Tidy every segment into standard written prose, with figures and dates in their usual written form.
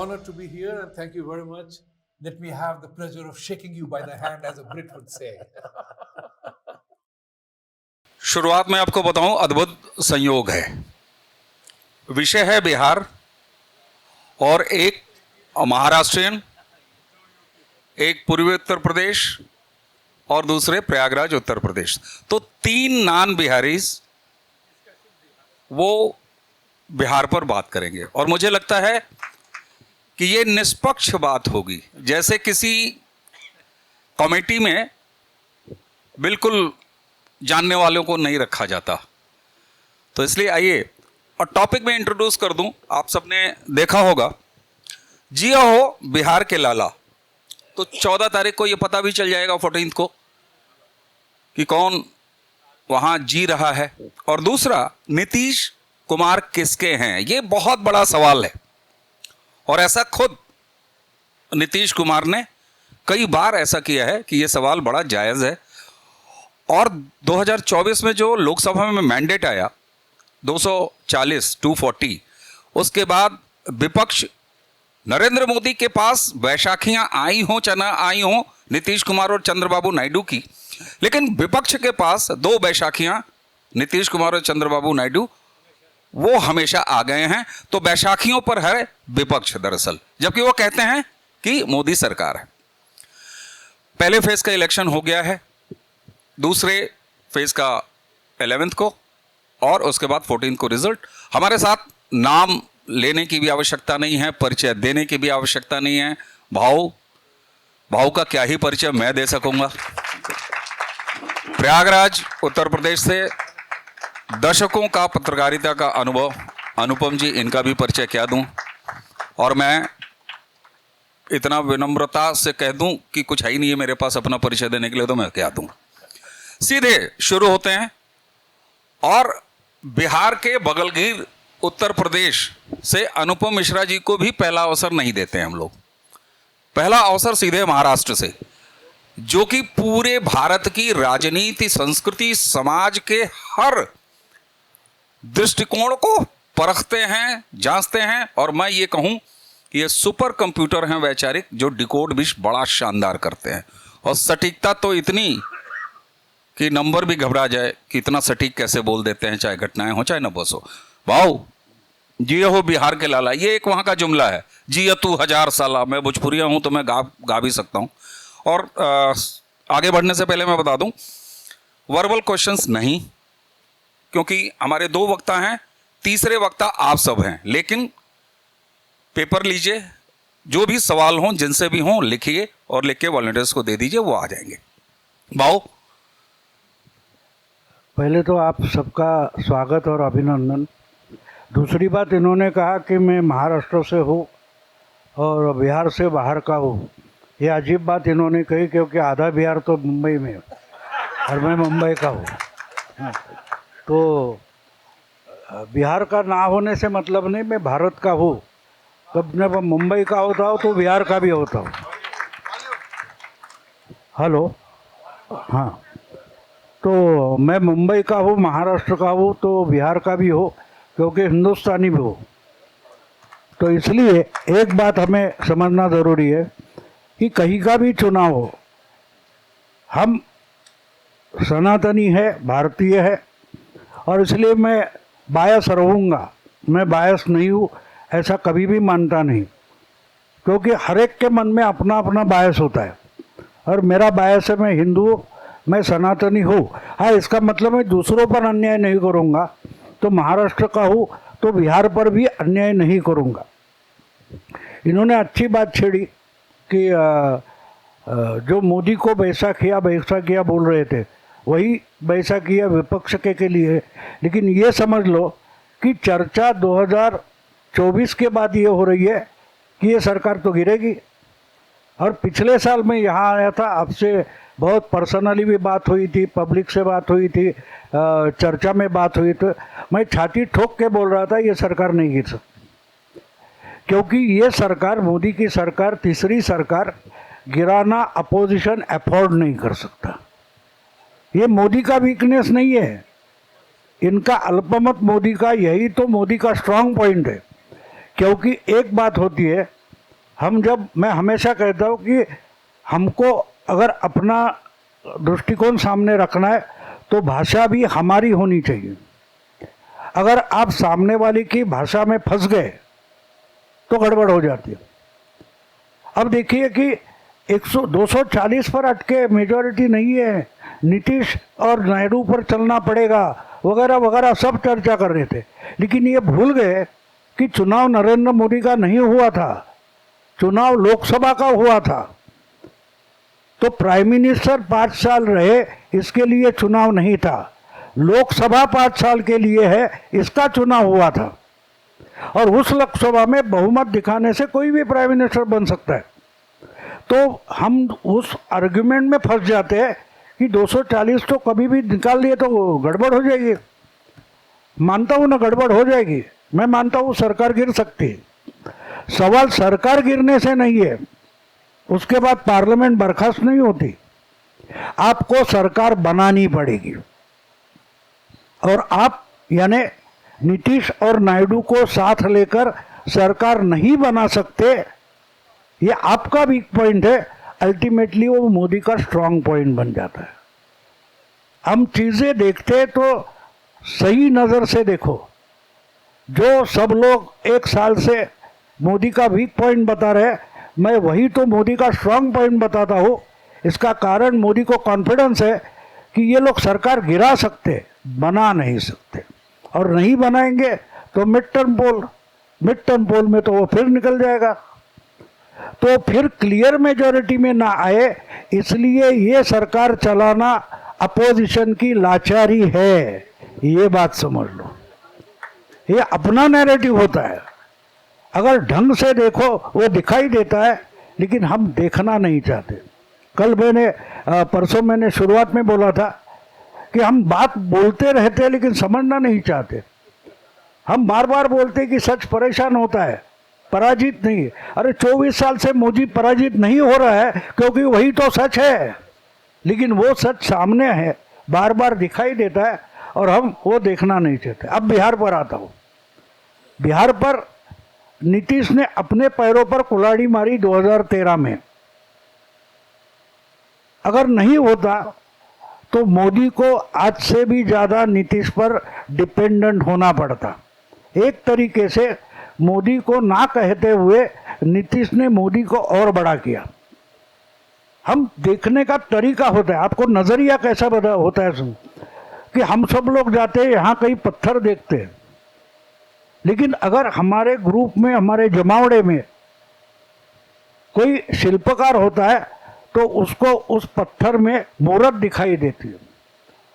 honor to be here and thank you very much. Let me have the pleasure of shaking you by the hand, as a Brit would say. शुरुआत में आपको बताऊं, अद्भुत संयोग है। विषय है बिहार और एक महाराष्ट्रियन, एक पूर्वी उत्तर प्रदेश और दूसरे प्रयागराज उत्तर प्रदेश। तो 3 नॉन बिहारीज वो बिहार पर बात करेंगे और मुझे लगता है कि ये निष्पक्ष बात होगी, जैसे किसी कमेटी में बिल्कुल जानने वालों को नहीं रखा जाता। तो इसलिए आइए और टॉपिक में इंट्रोड्यूस कर दूं। आप सबने देखा होगा, जिया हो बिहार के लाला, तो 14 तारीख को ये पता भी चल जाएगा 14 को कि कौन वहां जी रहा है। और दूसरा, नीतीश कुमार किसके हैं, ये बहुत बड़ा सवाल है और ऐसा खुद नीतीश कुमार ने कई बार ऐसा किया है कि ये सवाल बड़ा जायज़ है। और 2024 में जो लोकसभा में मैंडेट आया 240, उसके बाद विपक्ष नरेंद्र मोदी के पास वैशाखियां आई हों चाहे ना आई हों, नीतीश कुमार और चंद्रबाबू नायडू की, लेकिन विपक्ष के पास 2 वैशाखियां नीतीश कुमार और चंद्रबाबू नायडू वो हमेशा आ गए हैं। तो वैशाखियों पर है विपक्ष दरअसल, जबकि वो कहते हैं कि मोदी सरकार है। पहले फेज का इलेक्शन हो गया है, दूसरे फेज का 11th को और उसके बाद 14 को रिजल्ट। हमारे साथ नाम लेने की भी आवश्यकता नहीं है, परिचय देने की भी आवश्यकता नहीं है। भाऊ का क्या ही परिचय मैं दे सकूंगा। प्रयागराज उत्तर प्रदेश से दशकों का पत्रकारिता का अनुभव, अनुपम जी, इनका भी परिचय क्या दूं। और मैं इतना विनम्रता से कह दूं कि कुछ है ही नहीं है मेरे पास अपना परिचय देने के लिए, तो मैं क्या दूं। सीधे शुरू होते हैं और बिहार के बगलगीर उत्तर प्रदेश से अनुपम मिश्रा जी को भी पहला अवसर नहीं देते हैं हम लोग। पहला अवसर सीधे महाराष्ट्र से, जो कि पूरे भारत की राजनीति, संस्कृति, समाज के हर दृष्टिकोण को परखते हैं, जांचते हैं। और मैं ये कहूं कि ये सुपर कंप्यूटर हैं वैचारिक, जो डिकोड भी बड़ा शानदार करते हैं और सटीकता तो इतनी कि नंबर भी घबरा जाए कि इतना सटीक कैसे बोल देते हैं, चाहे घटनाएं हो चाहे न बस हो। भाऊ जिया हो बिहार के लाला, ये एक वहाँ का जुमला है। जिया तू 1000 साला, मैं भोजपुरिया हूँ तो मैं गा भी सकता हूँ। और आगे बढ़ने से पहले मैं बता दूँ, वर्बल क्वेश्चंस नहीं, क्योंकि हमारे 2 वक्ता हैं, तीसरे वक्ता आप सब हैं। लेकिन पेपर लीजिए, जो भी सवाल हों, जिनसे भी हों, लिखिए और लिख के वॉलंटियर्स को दे दीजिए, वो आ जाएंगे। भाऊ, पहले तो आप सबका स्वागत और अभिनंदन। दूसरी बात, इन्होंने कहा कि मैं महाराष्ट्र से हूँ और बिहार से बाहर का हूँ। ये अजीब बात इन्होंने कही, क्योंकि आधा बिहार तो मुंबई में है और मैं मुंबई का हूँ। तो बिहार का ना होने से मतलब नहीं, मैं भारत का हूँ। कब जब मुंबई का होता हो तो बिहार का भी होता हो। हेलो, हाँ, तो मैं मुंबई का हूँ, महाराष्ट्र का हूँ, तो बिहार का भी हो, क्योंकि हिंदुस्तानी भी हो। तो इसलिए एक बात हमें समझना ज़रूरी है कि कहीं का भी चुनाव हो, हम सनातनी है, भारतीय है, और इसलिए मैं बायस रहूँगा। मैं बायस नहीं हूँ, ऐसा कभी भी मानता नहीं, क्योंकि हर एक के मन में अपना अपना बायस होता है। और मेरा बायस है, मैं हिंदू हूँ, मैं सनातनी हूँ। हाँ, इसका मतलब मैं दूसरों पर अन्याय नहीं करूँगा। तो महाराष्ट्र का हूँ तो बिहार पर भी अन्याय नहीं करूँगा। इन्होंने अच्छी बात छेड़ी कि जो मोदी को बैसाखिया बोल रहे थे, वही बैसाखिया विपक्ष के लिए। लेकिन ये समझ लो कि चर्चा 2024 के बाद ये हो रही है कि ये सरकार तो गिरेगी। और पिछले साल मैं यहाँ आया था, आपसे बहुत पर्सनली भी बात हुई थी, पब्लिक से बात हुई थी, चर्चा में बात हुई थी। मैं छाती ठोक के बोल रहा था ये सरकार नहीं गिर सकती, क्योंकि ये सरकार, मोदी की सरकार, तीसरी सरकार, गिराना अपोजिशन अफोर्ड नहीं कर सकता। ये मोदी का वीकनेस नहीं है, इनका अल्पमत मोदी का, यही तो मोदी का स्ट्रांग पॉइंट है। क्योंकि एक बात होती है मैं हमेशा कहता हूँ कि हमको अगर अपना दृष्टिकोण सामने रखना है तो भाषा भी हमारी होनी चाहिए। अगर आप सामने वाले की भाषा में फंस गए तो गड़बड़ हो जाती है। अब देखिए कि 240 पर अटके, मेजॉरिटी नहीं है, नीतीश और नायडू पर चलना पड़ेगा वगैरह वगैरह सब चर्चा कर रहे थे, लेकिन ये भूल गए कि चुनाव नरेंद्र मोदी का नहीं हुआ था, चुनाव लोकसभा का हुआ था। तो प्राइम मिनिस्टर 5 साल रहे, इसके लिए चुनाव नहीं था। लोकसभा 5 साल के लिए है, इसका चुनाव हुआ था। और उस लोकसभा में बहुमत दिखाने से कोई भी प्राइम मिनिस्टर बन सकता है। तो हम उस आर्ग्यूमेंट में फंस जाते हैं कि 240 तो कभी भी निकाल लिए तो गड़बड़ हो जाएगी। मानता हूँ ना, गड़बड़ हो जाएगी, मैं मानता हूँ सरकार गिर सकती है। सवाल सरकार गिरने से नहीं है, उसके बाद पार्लियामेंट बर्खास्त नहीं होती, आपको सरकार बनानी पड़ेगी। और आप यानी नीतीश और नायडू को साथ लेकर सरकार नहीं बना सकते, ये आपका वीक पॉइंट है। अल्टीमेटली वो मोदी का स्ट्रांग पॉइंट बन जाता है। हम चीजें देखते तो सही नजर से देखो। जो सब लोग 1 साल से मोदी का वीक पॉइंट बता रहे, मैं वही तो मोदी का स्ट्रांग पॉइंट बताता हूँ। इसका कारण मोदी को कॉन्फिडेंस है कि ये लोग सरकार गिरा सकते, बना नहीं सकते, और नहीं बनाएंगे तो मिड टर्म पोल में तो वो फिर निकल जाएगा। तो फिर क्लियर मेजॉरिटी में ना आए, इसलिए ये सरकार चलाना अपोजिशन की लाचारी है, ये बात समझ लो। ये अपना नैरेटिव होता है, अगर ढंग से देखो वो दिखाई देता है, लेकिन हम देखना नहीं चाहते। कल परसों मैंने शुरुआत में बोला था कि हम बात बोलते रहते लेकिन समझना नहीं चाहते। हम बार बार बोलते कि सच परेशान होता है, पराजित नहीं। अरे 24 साल से मोदी पराजित नहीं हो रहा है, क्योंकि वही तो सच है, लेकिन वो सच सामने है, बार बार दिखाई देता है और हम वो देखना नहीं चाहते। अब बिहार पर आता हूँ। बिहार पर नीतीश ने अपने पैरों पर कुल्हाड़ी मारी 2013 में। अगर नहीं होता तो मोदी को आज से भी ज़्यादा नीतीश पर डिपेंडेंट होना पड़ता। एक तरीके से मोदी को ना कहते हुए नीतीश ने मोदी को और बड़ा किया। हम देखने का तरीका होता है, आपको नजरिया कैसा होता है कि हम सब लोग जाते हैं यहाँ कहीं पत्थर देखते हैं, लेकिन अगर हमारे ग्रुप में, हमारे जमावड़े में कोई शिल्पकार होता है तो उसको उस पत्थर में मूर्त दिखाई देती है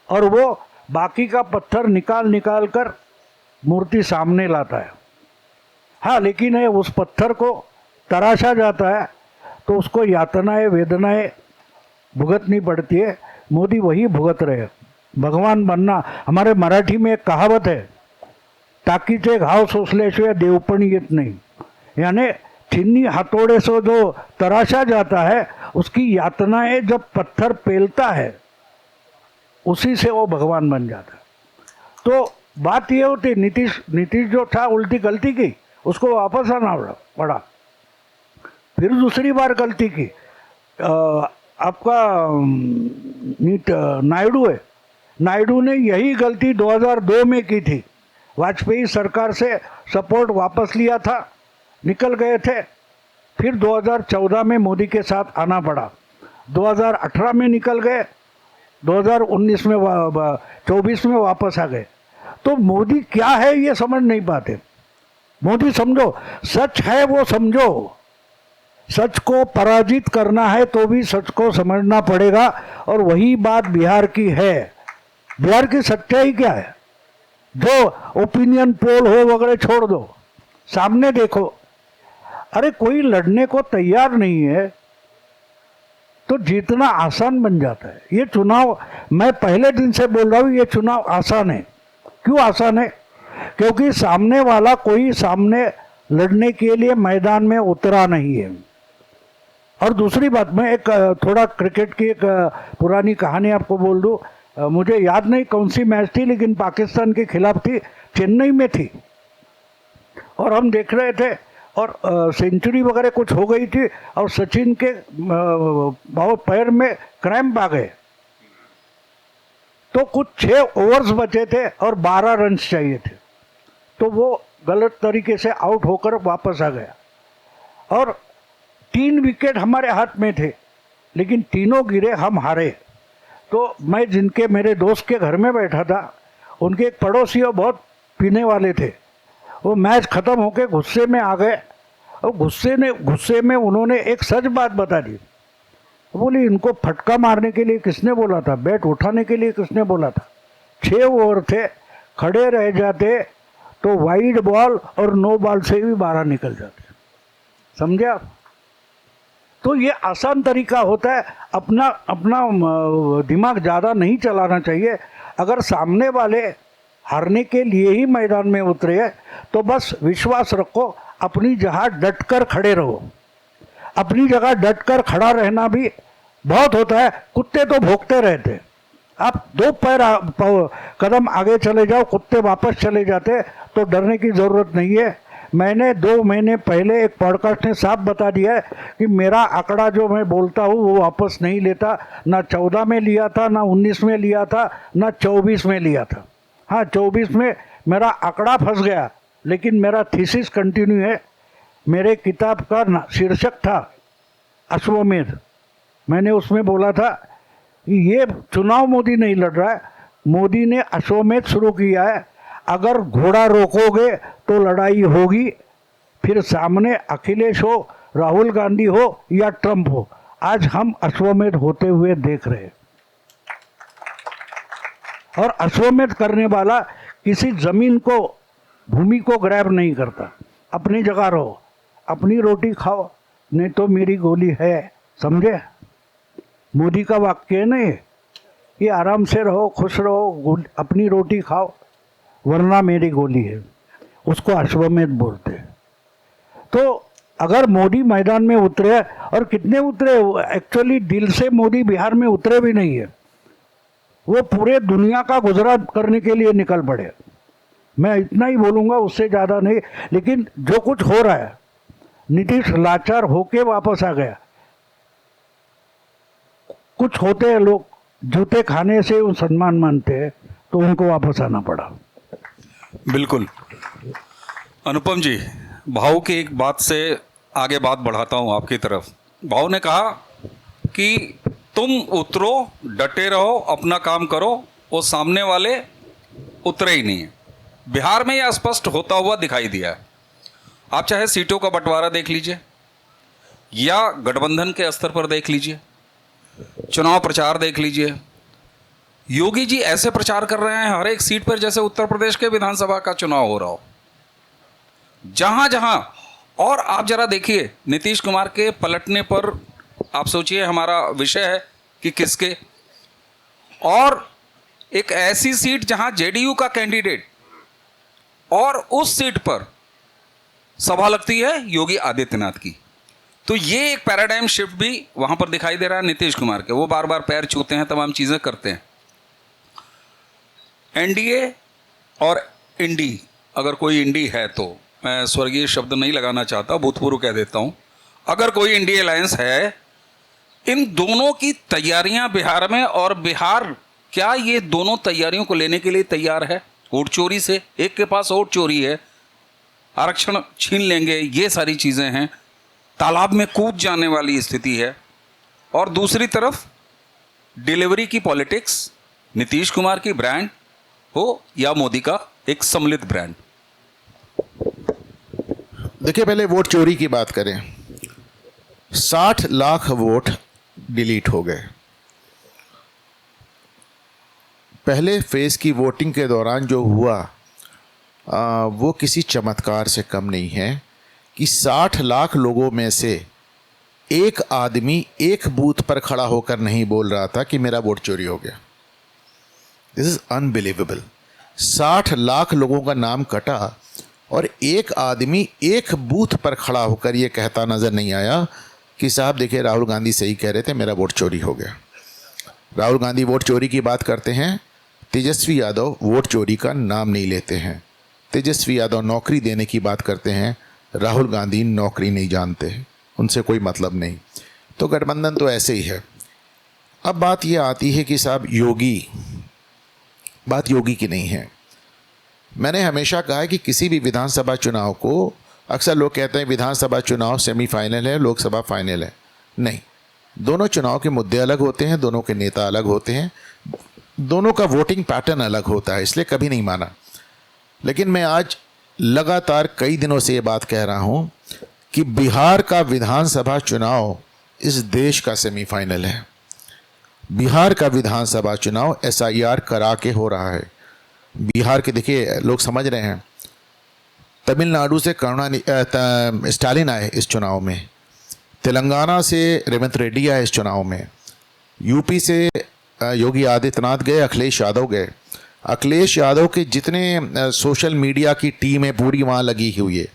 और वो बाकी का पत्थर निकाल कर मूर्ति सामने लाता है। हाँ, लेकिन उस पत्थर को तराशा जाता है तो उसको यातनाएं, वेदनाएं भुगतनी पड़ती है। मोदी वही भुगत रहे। भगवान बनना, हमारे मराठी में एक कहावत है, टाकीचे घाव सोसल्याशिवाय देव पण येत नहीं। यानी छिन्नी हथौड़े से जो तराशा जाता है, उसकी यातनाएं जब पत्थर पेलता है, उसी से वो भगवान बन जाता है। तो बात ये होती, नीतीश जो था उल्टी गलती की, उसको वापस आना पड़ा। फिर दूसरी बार गलती की। आपका नायडू है, नायडू ने यही गलती 2002 में की थी। वाजपेयी सरकार से सपोर्ट वापस लिया था, निकल गए थे। फिर 2014 में मोदी के साथ आना पड़ा। 2018 में निकल गए, 2019 में 24 में वापस आ गए। तो मोदी क्या है ये समझ नहीं पाते। मोदी समझो, सच है वो समझो। सच को पराजित करना है तो भी सच को समझना पड़ेगा, और वही बात बिहार की है। बिहार की सच्चाई क्या है? जो ओपिनियन पोल हो वगैरह छोड़ दो, सामने देखो। अरे कोई लड़ने को तैयार नहीं है तो जीतना आसान बन जाता है। ये चुनाव, मैं पहले दिन से बोल रहा हूँ, ये चुनाव आसान है। क्यों आसान है? क्योंकि सामने वाला कोई सामने लड़ने के लिए मैदान में उतरा नहीं है। और दूसरी बात, मैं एक थोड़ा क्रिकेट की एक पुरानी कहानी आपको बोल दूं। मुझे याद नहीं कौन सी मैच थी, लेकिन पाकिस्तान के खिलाफ थी, चेन्नई में थी, और हम देख रहे थे और सेंचुरी वगैरह कुछ हो गई थी और सचिन के बहुत पैर में क्रैम्प आ गए, तो कुछ 6 ओवर्स बचे थे और 12 रन्स चाहिए थे, तो वो गलत तरीके से आउट होकर वापस आ गया और 3 विकेट हमारे हाथ में थे, लेकिन तीनों गिरे, हम हारे। तो मैं मेरे दोस्त के घर में बैठा था, उनके एक पड़ोसी और बहुत पीने वाले थे, वो मैच ख़त्म होके गुस्से में आ गए और गुस्से में उन्होंने एक सच बात बता दी। बोली, इनको फटका मारने के लिए किसने बोला था, बैट उठाने के लिए किसने बोला था? 6 ओवर थे, खड़े रह जाते तो वाइड बॉल और नो बॉल से भी बाहर निकल जाते, समझे आप? तो ये आसान तरीका होता है, अपना दिमाग ज़्यादा नहीं चलाना चाहिए। अगर सामने वाले हारने के लिए ही मैदान में उतरे हैं तो बस विश्वास रखो, अपनी जगह डट कर खड़े रहो। अपनी जगह डट कर खड़ा रहना भी बहुत होता है। कुत्ते तो भौंकते रहते, आप 2 कदम आगे चले जाओ, कुत्ते वापस चले जाते, तो डरने की ज़रूरत नहीं है। मैंने 2 महीने पहले एक पॉडकास्ट ने साफ बता दिया है कि मेरा आंकड़ा जो मैं बोलता हूँ वो वापस नहीं लेता। ना 14 में लिया था, ना 19 में लिया था, ना 24 में लिया था। हाँ, 24 में मेरा आंकड़ा फंस गया, लेकिन मेरा थीसिस कंटिन्यू है। मेरे किताब का शीर्षक था अश्वमेध। मैंने उसमें बोला था कि ये चुनाव मोदी नहीं लड़ रहा है, मोदी ने अश्वमेध शुरू किया है। अगर घोड़ा रोकोगे तो लड़ाई होगी, फिर सामने अखिलेश हो, राहुल गांधी हो या ट्रंप हो। आज हम अश्वमेध होते हुए देख रहे हैं। और अश्वमेध करने वाला किसी जमीन को, भूमि को ग्रैब नहीं करता। अपनी जगह रहो, अपनी रोटी खाओ, नहीं तो मेरी गोली है, समझे? मोदी का वाक्य है ना ये आराम से रहो, खुश रहो, अपनी रोटी खाओ, वरना मेरी गोली है। उसको अश्वमेध बोलते हैं। तो अगर मोदी मैदान में उतरे, और कितने उतरे, एक्चुअली दिल से मोदी बिहार में उतरे भी नहीं है, वो पूरे दुनिया का गुजरात करने के लिए निकल पड़े। मैं इतना ही बोलूँगा, उससे ज़्यादा नहीं। लेकिन जो कुछ हो रहा है, नीतीश लाचार होके वापस आ गया। कुछ होते हैं लोग जूते खाने से वो सम्मान मानते हैं, तो उनको वापस आना पड़ा। बिल्कुल। अनुपम जी, भाऊ की एक बात से आगे बात बढ़ाता हूँ आपकी तरफ। भाऊ ने कहा कि तुम उतरो, डटे रहो, अपना काम करो, वो सामने वाले उतरे ही नहीं है। बिहार में यह स्पष्ट होता हुआ दिखाई दिया है। आप चाहे सीटों का बंटवारा देख लीजिए या गठबंधन के स्तर पर देख लीजिए, चुनाव प्रचार देख लीजिए। योगी जी ऐसे प्रचार कर रहे हैं हर एक सीट पर जैसे उत्तर प्रदेश के विधानसभा का चुनाव हो रहा हो, जहां जहां। और आप जरा देखिए नीतीश कुमार के पलटने पर, आप सोचिए हमारा विषय है कि किसके, और एक ऐसी सीट जहां जेडीयू का कैंडिडेट, और उस सीट पर सभा लगती है योगी आदित्यनाथ की। तो ये एक पैराडाइम शिफ्ट भी वहां पर दिखाई दे रहा है नीतीश कुमार के। वो बार बार पैर छूते हैं, तमाम चीजें करते हैं। एनडीए और इंडी, अगर कोई इंडी है तो मैं स्वर्गीय शब्द नहीं लगाना चाहता, भूतपूर्व कह देता हूं, अगर कोई इंडी अलायंस है, इन दोनों की तैयारियां बिहार में, और बिहार क्या ये दोनों तैयारियों को लेने के लिए तैयार है? वोट चोरी से, एक के पास वोट चोरी है, आरक्षण छीन लेंगे, ये सारी चीजें हैं, तालाब में कूद जाने वाली स्थिति है। और दूसरी तरफ डिलीवरी की पॉलिटिक्स, नीतीश कुमार की ब्रांड हो या मोदी का एक सम्मिलित ब्रांड। देखिए, पहले वोट चोरी की बात करें। 60 लाख वोट डिलीट हो गए। पहले फेज की वोटिंग के दौरान जो हुआ वो किसी चमत्कार से कम नहीं है कि 60 लाख लोगों में से एक आदमी एक बूथ पर खड़ा होकर नहीं बोल रहा था कि मेरा वोट चोरी हो गया। This is unbelievable. 60 लाख लोगों का नाम कटा और एक आदमी एक बूथ पर खड़ा होकर ये कहता नज़र नहीं आया कि साहब देखिए राहुल गांधी सही कह रहे थे, मेरा वोट चोरी हो गया। राहुल गांधी वोट चोरी की बात करते हैं, तेजस्वी यादव वोट चोरी का नाम नहीं लेते हैं। तेजस्वी यादव नौकरी देने की बात करते हैं, राहुल गांधी नौकरी नहीं जानते, उनसे कोई मतलब नहीं। तो गठबंधन तो ऐसे ही है। अब बात ये आती है कि साहब बात योगी की नहीं है। मैंने हमेशा कहा है कि किसी भी विधानसभा चुनाव को, अक्सर लोग कहते हैं विधानसभा चुनाव सेमीफाइनल है, लोकसभा फाइनल है। नहीं, दोनों चुनाव के मुद्दे अलग होते हैं, दोनों के नेता अलग होते हैं, दोनों का वोटिंग पैटर्न अलग होता है, इसलिए कभी नहीं माना। लेकिन मैं आज लगातार कई दिनों से ये बात कह रहा हूँ कि बिहार का विधानसभा चुनाव इस देश का सेमीफाइनल है। बिहार का विधानसभा चुनाव SIR करा के हो रहा है। बिहार के, देखिए लोग समझ रहे हैं, तमिलनाडु से स्टालिन आए इस चुनाव में, तेलंगाना से रेवंत रेड्डी आए इस चुनाव में, यूपी से योगी आदित्यनाथ गए, अखिलेश यादव गए। अखिलेश यादव के जितने सोशल मीडिया की टीम है पूरी वहाँ लगी हुई है।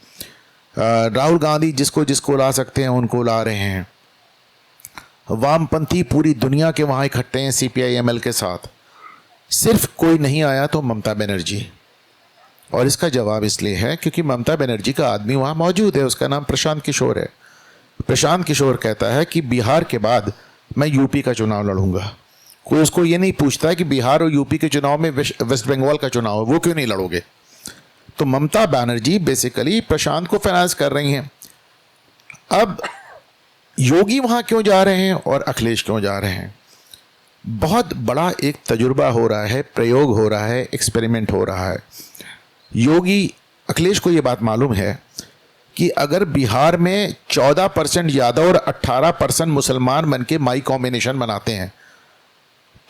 राहुल गांधी जिसको जिसको ला सकते हैं उनको ला रहे हैं। वामपंथी पूरी दुनिया के वहाँ इकट्ठे हैं CPI-ML के साथ। सिर्फ कोई नहीं आया तो ममता बनर्जी। और इसका जवाब इसलिए है क्योंकि ममता बनर्जी का आदमी वहाँ मौजूद है, उसका नाम प्रशांत किशोर है। प्रशांत किशोर कहता है कि बिहार के बाद मैं यूपी का चुनाव लड़ूंगा। कोई उसको ये नहीं पूछता है कि बिहार और यूपी के चुनाव में वेस्ट बंगाल का चुनाव है, वो क्यों नहीं लड़ोगे। तो ममता बनर्जी बेसिकली प्रशांत को फाइनेंस कर रही हैं। अब योगी वहाँ क्यों जा रहे हैं और अखिलेश क्यों जा रहे हैं? बहुत बड़ा एक तजुर्बा हो रहा है, प्रयोग हो रहा है, एक्सपेरिमेंट हो रहा है। अखिलेश को ये बात मालूम है कि अगर बिहार में 14% यादव और 18% मुसलमान बन के माई कॉम्बिनेशन बनाते हैं,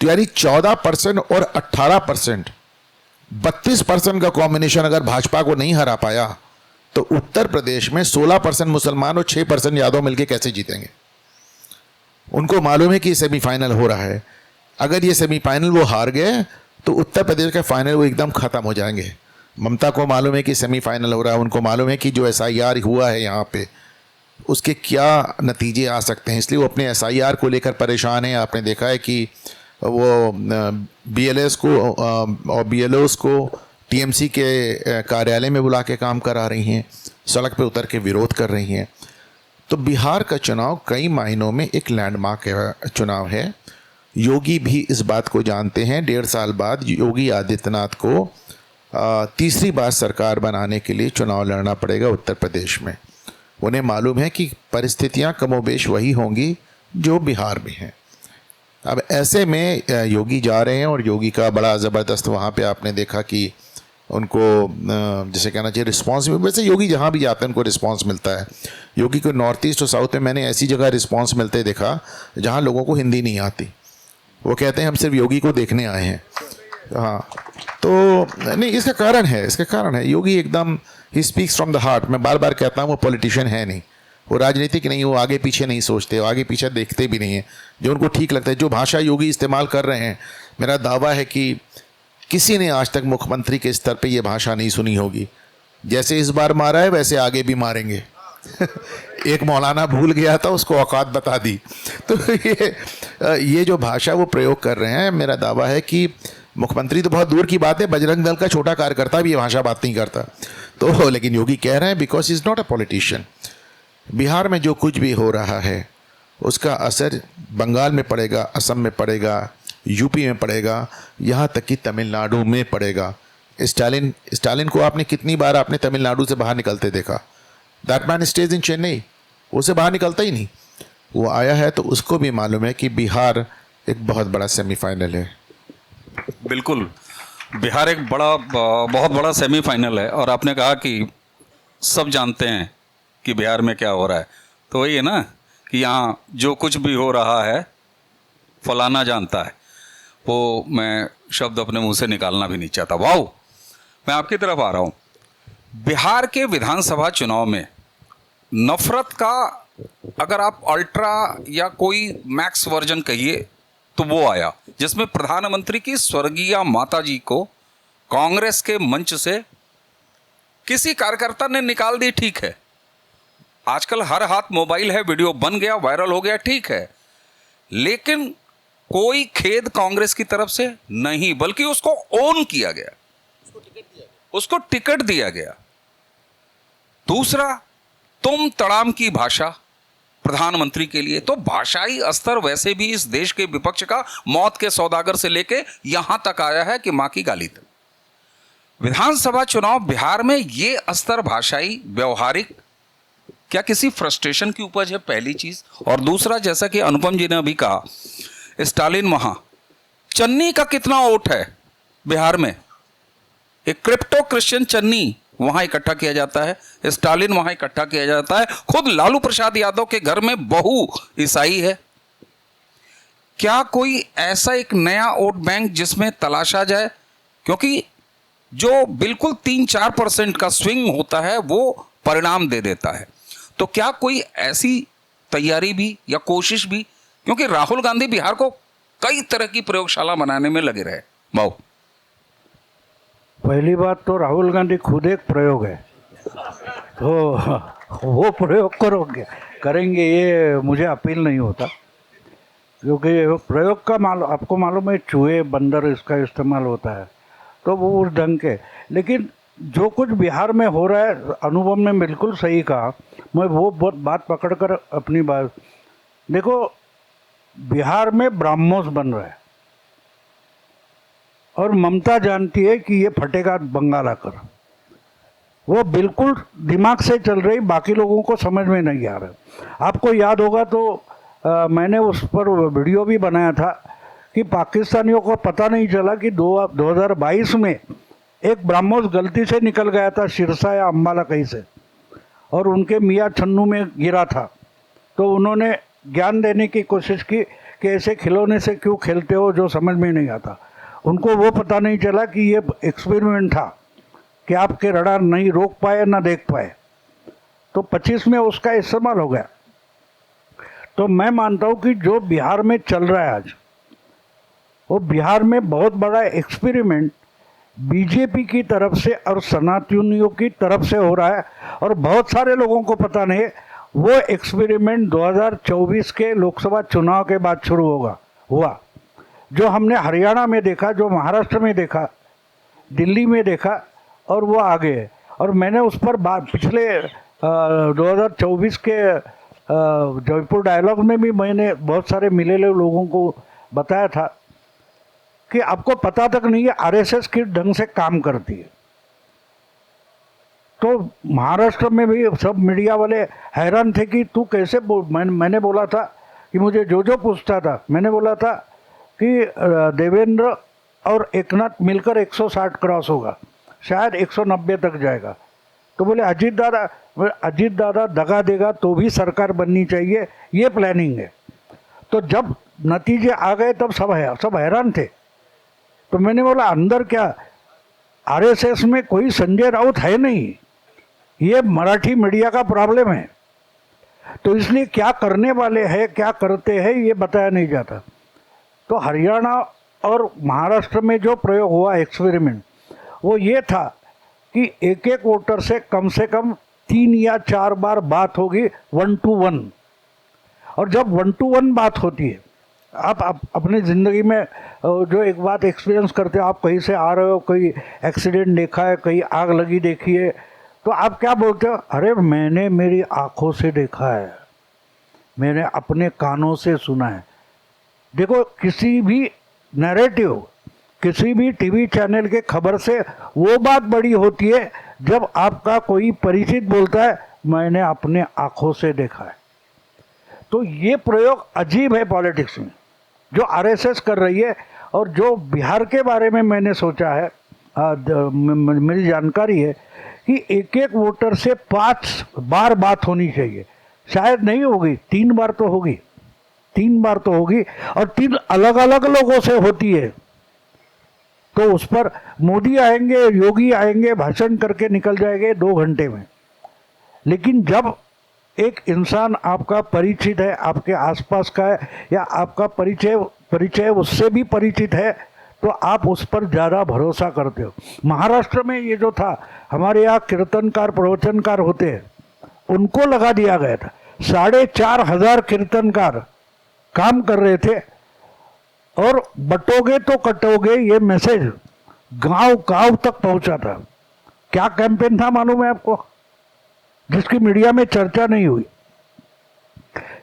तो यानी 14% और 18%, 32% का कॉम्बिनेशन अगर भाजपा को नहीं हरा पाया तो उत्तर प्रदेश में 16% मुसलमान और 6% यादव मिलके कैसे जीतेंगे? उनको मालूम है कि ये सेमीफाइनल हो रहा है। अगर ये सेमीफाइनल वो हार गए तो उत्तर प्रदेश का फाइनल वो एकदम खत्म हो जाएंगे। ममता को मालूम है कि सेमीफाइनल हो रहा है, उनको मालूम है कि जो SIR हुआ है यहाँ पे उसके क्या नतीजे आ सकते हैं, इसलिए वो अपने SIR को लेकर परेशान है। आपने देखा है कि वो BLS को और BLOs को TMC के कार्यालय में बुला के काम करा रही हैं, सड़क पे उतर के विरोध कर रही हैं। तो बिहार का चुनाव कई मायनों में एक लैंडमार्क चुनाव है। योगी भी इस बात को जानते हैं। 1.5 साल बाद योगी आदित्यनाथ को तीसरी बार सरकार बनाने के लिए चुनाव लड़ना पड़ेगा उत्तर प्रदेश में। उन्हें मालूम है कि परिस्थितियां कमोबेश वही होंगी जो बिहार में हैं। अब ऐसे में योगी जा रहे हैं और योगी का बड़ा ज़बरदस्त वहाँ पे आपने देखा कि उनको जैसे कहना चाहिए रिस्पांस, वैसे योगी जहाँ भी जाते हैं उनको रिस्पांस मिलता है। योगी को नॉर्थ ईस्ट और साउथ में मैंने ऐसी जगह रिस्पांस मिलते देखा जहाँ लोगों को हिंदी नहीं आती। वो कहते हैं हम सिर्फ योगी को देखने आए हैं। हाँ, तो नहीं, इसका कारण है योगी एकदम he speaks from the heart. मैं बार बार कहता हूँ वो पॉलिटिशियन है नहीं, वो राजनीतिक नहीं, वो आगे पीछे नहीं सोचते, वो आगे पीछे देखते भी नहीं है। जो उनको ठीक लगता है, जो भाषा योगी इस्तेमाल कर रहे हैं, मेरा दावा है कि किसी ने आज तक मुख्यमंत्री के स्तर पे ये भाषा नहीं सुनी होगी। जैसे इस बार मारा है वैसे आगे भी मारेंगे। एक मौलाना भूल गया था, उसको औकात बता दी। तो ये जो भाषा वो प्रयोग कर रहे हैं, मेरा दावा है कि मुख्यमंत्री तो बहुत दूर की बात है, बजरंग दल का छोटा कार्यकर्ता भी ये भाषा बात नहीं करता। तो लेकिन योगी कह रहे हैं because is not a politician. Bihar में जो कुछ भी हो रहा है उसका असर बंगाल में पड़ेगा, असम में पड़ेगा, यूपी में पड़ेगा, यहाँ तक कि तमिलनाडु में पड़ेगा। स्टालिन को आपने कितनी बार आपने तमिलनाडु से बाहर निकलते देखा? दैट मैन स्टेज इन चेन्नई, उसे बाहर निकलता ही नहीं। वो आया है तो उसको भी मालूम है कि बिहार एक बहुत बड़ा सेमीफाइनल है। बिल्कुल, बिहार एक बहुत बड़ा सेमीफाइनल है। और आपने कहा कि सब जानते हैं कि बिहार में क्या हो रहा है, तो वही है ना कि यहाँ जो कुछ भी हो रहा है फलाना जानता है। वो मैं शब्द अपने मुंह से निकालना भी नहीं चाहता। वाह, मैं आपकी तरफ आ रहा हूँ। बिहार के विधानसभा चुनाव में नफरत का अगर आप अल्ट्रा या कोई मैक्स वर्जन कहिए तो वो आया, जिसमें प्रधानमंत्री की स्वर्गीय माताजी को कांग्रेस के मंच से किसी कार्यकर्ता ने निकाल दी। ठीक है, आजकल हर हाथ मोबाइल है, वीडियो बन गया, वायरल हो गया, ठीक है, लेकिन कोई खेद कांग्रेस की तरफ से नहीं, बल्कि उसको ओन किया गया, उसको टिकट दिया गया। दूसरा, तुम तड़ाम की भाषा प्रधानमंत्री के लिए। तो भाषाई स्तर वैसे भी इस देश के विपक्ष का मौत के सौदागर से लेके यहां तक आया है कि मां की गाली तक। विधानसभा चुनाव बिहार में ये स्तर भाषाई व्यवहारिक क्या किसी फ्रस्ट्रेशन की उपज है, पहली चीज। और दूसरा, जैसा कि अनुपम जी ने अभी कहा, स्टालिन वहां, चन्नी का कितना वोट है बिहार में? एक क्रिप्टो क्रिश्चियन चन्नी वहां इकट्ठा किया जाता है, स्टालिन वहां इकट्ठा किया जाता है। खुद लालू प्रसाद यादव के घर में बहू ईसाई है। क्या कोई ऐसा एक नया वोट बैंक जिसमें तलाशा जाए? क्योंकि जो बिल्कुल 3-4% का स्विंग होता है वो परिणाम दे देता है। तो क्या कोई ऐसी तैयारी भी या कोशिश भी, क्योंकि राहुल गांधी बिहार को कई तरह की प्रयोगशाला बनाने में लगे रहे। भाऊ, पहली बात तो राहुल गांधी खुद एक प्रयोग है, तो वो प्रयोग करेंगे ये मुझे अपील नहीं होता, क्योंकि प्रयोग का आपको मालूम है चूहे बंदर इसका इस्तेमाल होता है, तो वो उस ढंग के। लेकिन जो कुछ बिहार में हो रहा है, अनुभव ने बिल्कुल सही कहा, मैं वो बहुत बात पकड़कर अपनी बात देखो, बिहार में ब्राह्मोस बन रहा है और ममता जानती है कि ये फटेगा बंगाल आकर। वो बिल्कुल दिमाग से चल रही, बाकी लोगों को समझ में नहीं आ रहा। आपको याद होगा तो मैंने उस पर वीडियो भी बनाया था कि पाकिस्तानियों को पता नहीं चला कि 2022 में एक ब्राह्मोस गलती से निकल गया था सिरसा या अम्बाला कहीं से, और उनके मियाँ छन्नू में गिरा था। तो उन्होंने ज्ञान देने की कोशिश की कि ऐसे खिलौने से क्यों खेलते हो जो समझ में नहीं आता। उनको वो पता नहीं चला कि ये एक्सपेरिमेंट था कि आपके रडार नहीं रोक पाए ना देख पाए। तो 25 में उसका इस्तेमाल हो गया। तो मैं मानता हूँ कि जो बिहार में चल रहा है आज, वो बिहार में बहुत बड़ा एक्सपेरिमेंट बीजेपी की तरफ से और सनातनियों की तरफ से हो रहा है, और बहुत सारे लोगों को पता नहीं। वो एक्सपेरिमेंट 2024 के लोकसभा चुनाव के बाद शुरू हुआ। जो हमने हरियाणा में देखा, जो महाराष्ट्र में देखा, दिल्ली में देखा, और वो आगे है। और मैंने उस पर बात पिछले 2024 के जयपुर डायलॉग में भी मैंने बहुत सारे मिले लोगों को बताया था कि आपको पता तक नहीं है आरएसएस किस ढंग से काम करती है। तो महाराष्ट्र में भी सब मीडिया वाले हैरान थे कि तू कैसे मैंने बोला था कि मुझे जो पूछता था, मैंने बोला था कि देवेंद्र और एकनाथ मिलकर 160 क्रॉस होगा, शायद 190 तक जाएगा। तो बोले अजीत दादा दगा देगा तो भी सरकार बननी चाहिए, ये प्लानिंग है। तो जब नतीजे आ गए तब सब हैरान थे। तो मैंने बोला अंदर क्या आरएसएस में कोई संजय राउत है नहीं, ये मराठी मीडिया का प्रॉब्लम है। तो इसलिए क्या करने वाले हैं, क्या करते हैं, ये बताया नहीं जाता। तो हरियाणा और महाराष्ट्र में जो प्रयोग हुआ एक्सपेरिमेंट, वो ये था कि एक वोटर से कम 3 या 4 बार बात होगी 1 to 1। और जब 1 to 1 बात होती है, आप अपनी ज़िंदगी में जो एक बात एक्सपीरियंस करते हो, आप कहीं से आ रहे हो, कोई एक्सीडेंट देखा है, कहीं आग लगी देखी है, तो आप क्या बोलते हो? अरे मैंने मेरी आँखों से देखा है, मैंने अपने कानों से सुना है। देखो, किसी भी नैरेटिव, किसी भी टीवी चैनल के खबर से वो बात बड़ी होती है जब आपका कोई परिचित बोलता है मैंने अपने आँखों से देखा है। तो ये प्रयोग अजीब है पॉलिटिक्स में जो आरएसएस कर रही है। और जो बिहार के बारे में मैंने सोचा है, मेरी जानकारी है कि एक वोटर से 5 बार बात होनी चाहिए। शायद नहीं होगी, 3 बार तो होगी, 3 बार तो होगी, और 3 अलग अलग लोगों से होती है। तो उस पर मोदी आएंगे, योगी आएंगे, भाषण करके निकल जाएंगे 2 घंटे में। लेकिन जब एक इंसान आपका परिचित है, आपके आसपास का है, या आपका परिचय उससे भी परिचित है, तो आप उस पर ज़्यादा भरोसा करते हो। महाराष्ट्र में ये जो था, हमारे यहाँ कीर्तनकार प्रवचनकार होते हैं, उनको लगा दिया गया था। 4,500 कीर्तनकार काम कर रहे थे, और बटोगे तो कटोगे ये मैसेज गांव गांव तक पहुंचा था। क्या कैंपेन था मालूम है आपको? जिसकी मीडिया में चर्चा नहीं हुई।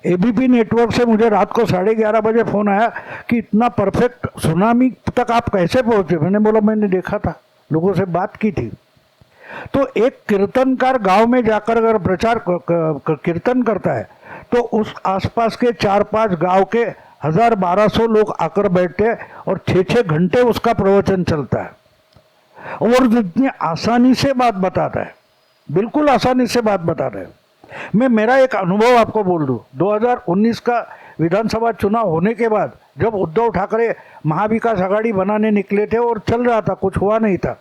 एबीपी नेटवर्क से मुझे रात को 11:30 बजे फोन आया कि इतना परफेक्ट सुनामी तक आप कैसे पहुंचे। मैंने बोला मैंने देखा था, लोगों से बात की थी। तो एक कीर्तनकार गांव में जाकर अगर प्रचार कीर्तन करता है तो उस आसपास के 4-5 गांव के 1000-1200 लोग आकर बैठते हैं और 6-6 घंटे उसका प्रवचन चलता है और इतनी आसानी से बात बताता है, बिल्कुल आसानी से बात बताता है। मैं मेरा एक अनुभव आपको बोल दूं। 2019 का विधानसभा चुनाव होने के बाद जब उद्धव ठाकरे महाविकास आघाड़ी बनाने निकले थे और चल रहा था, कुछ हुआ नहीं था,